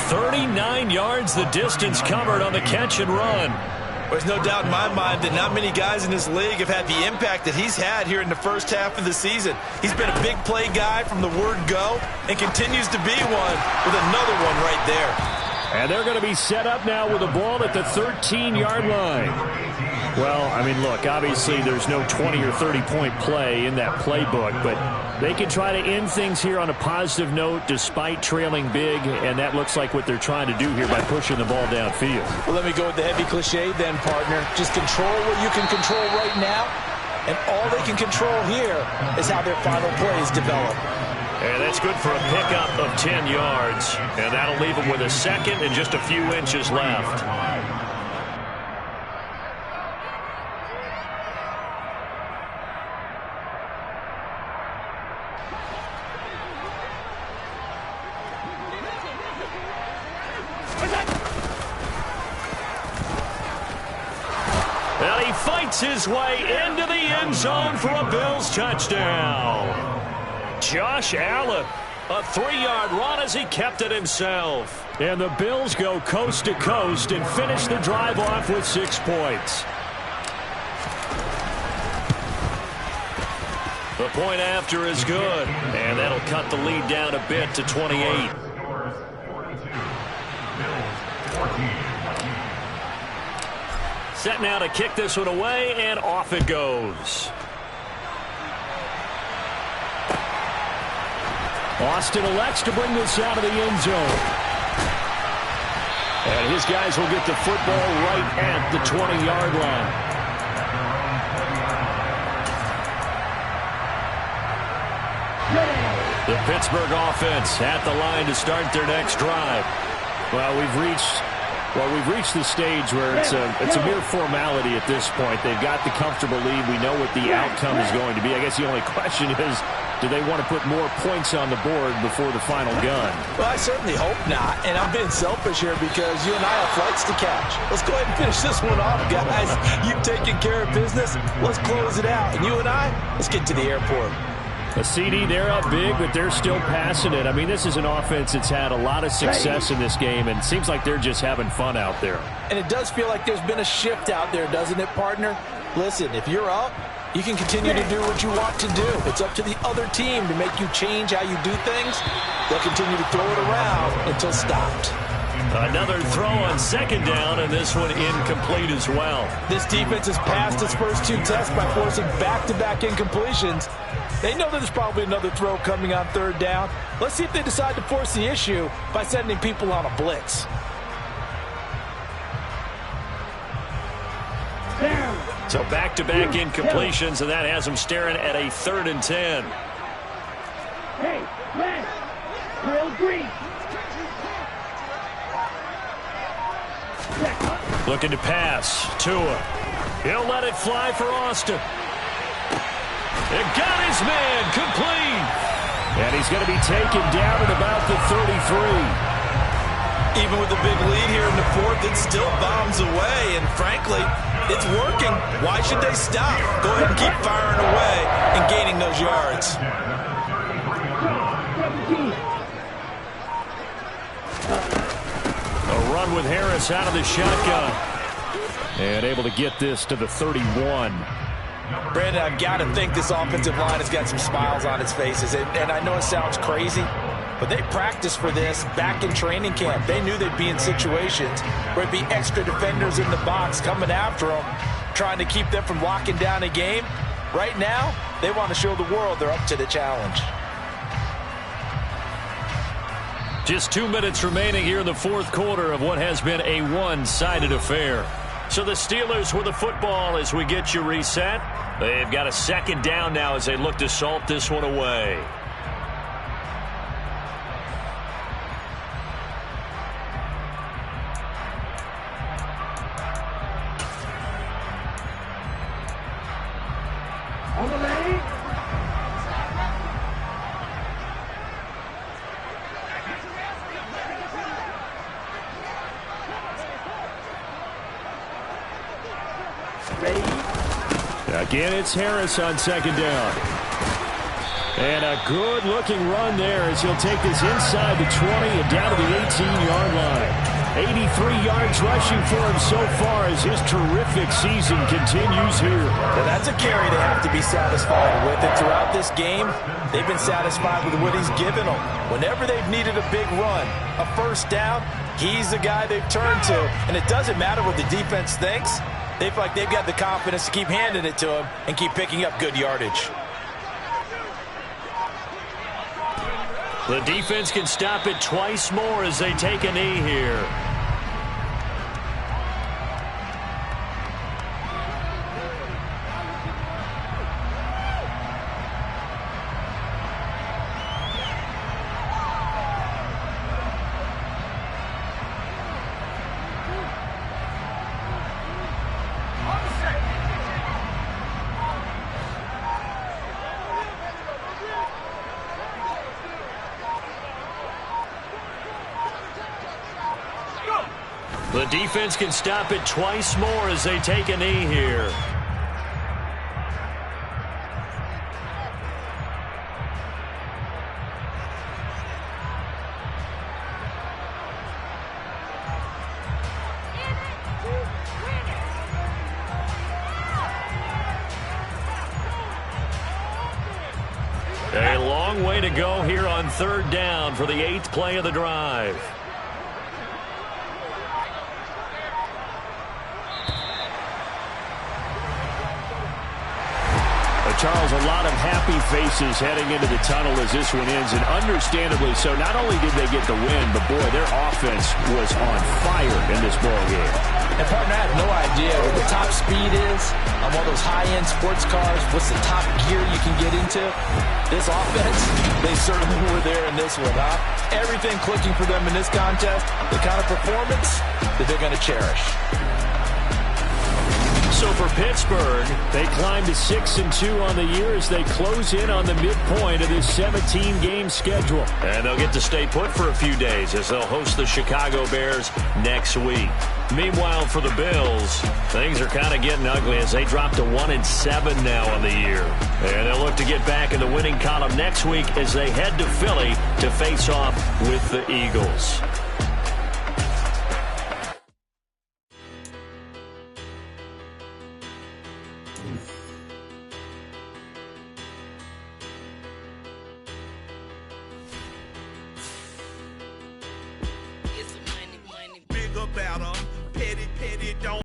39 yards the distance covered on the catch and run. There's no doubt in my mind that not many guys in this league have had the impact that he's had here in the first half of the season. He's been a big play guy from the word go and continues to be one with another one right there. And they're going to be set up now with the ball at the 13-yard line. Well, I mean, look, obviously there's no 20 or 30-point play in that playbook, but they can try to end things here on a positive note despite trailing big, and that looks like what they're trying to do here by pushing the ball downfield. Well, let me go with the heavy cliche then, partner. Just control what you can control right now, and all they can control here is how their final plays develop. And that's good for a pickup of 10 yards, and that'll leave them with a second and just a few inches left. And he fights his way into the end zone for a Bills touchdown. Josh Allen, a 3-yard run as he kept it himself. And the Bills go coast to coast and finish the drive off with 6 points. The point after is good, and that'll cut the lead down a bit to 28. Set now to kick this one away, and off it goes. Austin elects to bring this out of the end zone. And his guys will get the football right at the 20-yard line. The Pittsburgh offense at the line to start their next drive. Well, we've reached the stage where it's a mere formality at this point. They've got the comfortable lead. We know what the outcome is going to be. I guess the only question is, do they want to put more points on the board before the final gun? Well, I certainly hope not, and I'm being selfish here because you and I have flights to catch. Let's go ahead and finish this one off, guys. You've taken care of business. Let's close it out, and you and I, let's get to the airport. A CD, they're up big, but they're still passing it. I mean, this is an offense that's had a lot of success in this game, and it seems like they're just having fun out there. And it does feel like there's been a shift out there, doesn't it, partner? Listen, if you're up, you can continue to do what you want to do. It's up to the other team to make you change how you do things. They'll continue to throw it around until stopped. Another throw on 2nd down, and this one incomplete as well. This defense has passed its first 2 tests by forcing back-to-back incompletions. They know that there's probably another throw coming on 3rd down. Let's see if they decide to force the issue by sending people on a blitz. So back-to-back incompletions, and that has them staring at a 3rd and 10. Hey, Flash! Drill green! Looking to pass. Tua. He'll let it fly for Austin. It got his man complete. And he's going to be taken down at about the 33. Even with a big lead here in the 4th, it still bombs away. And frankly, it's working. Why should they stop? Go ahead and keep firing away and gaining those yards. A run with Harris out of the shotgun. And able to get this to the 31. Brandon, I've got to think this offensive line has got some smiles on its faces. And I know it sounds crazy, but they practiced for this back in training camp. They knew they'd be in situations where there'd be extra defenders in the box coming after them, trying to keep them from locking down a game. Right now, they want to show the world they're up to the challenge. Just 2 minutes remaining here in the fourth quarter of what has been a one-sided affair. So the Steelers with the football as we get you reset. They've got a second down now as they look to salt this one away. On the lane. Again, it's Harris on second down. And a good-looking run there as he'll take this inside the 20 and down to the 18-yard line. 83 yards rushing for him so far as his terrific season continues here. Well, that's a carry they have to be satisfied with. And throughout this game, they've been satisfied with what he's given them. Whenever they've needed a big run, a first down, he's the guy they've turned to. And it doesn't matter what the defense thinks. They feel like they've got the confidence to keep handing it to him and keep picking up good yardage. The defense can stop it twice more as they take a knee here. The defense can stop it twice more as they take a knee here. A long way to go here on third down for the 8th play of the drive. Charles, a lot of happy faces heading into the tunnel as this one ends, and understandably so. Not only did they get the win, but boy, their offense was on fire in this ball game. And partner, I have no idea what the top speed is on one of those high-end sports cars. What's the top gear you can get into? This offense, they certainly were there in this one, huh? Everything clicking for them in this contest, the kind of performance that they're going to cherish. So for Pittsburgh, they climb to 6-2 on the year as they close in on the midpoint of this 17-game schedule. And they'll get to stay put for a few days as they'll host the Chicago Bears next week. Meanwhile, for the Bills, things are kind of getting ugly as they drop to 1-7 now on the year. And they'll look to get back in the winning column next week as they head to Philly to face off with the Eagles.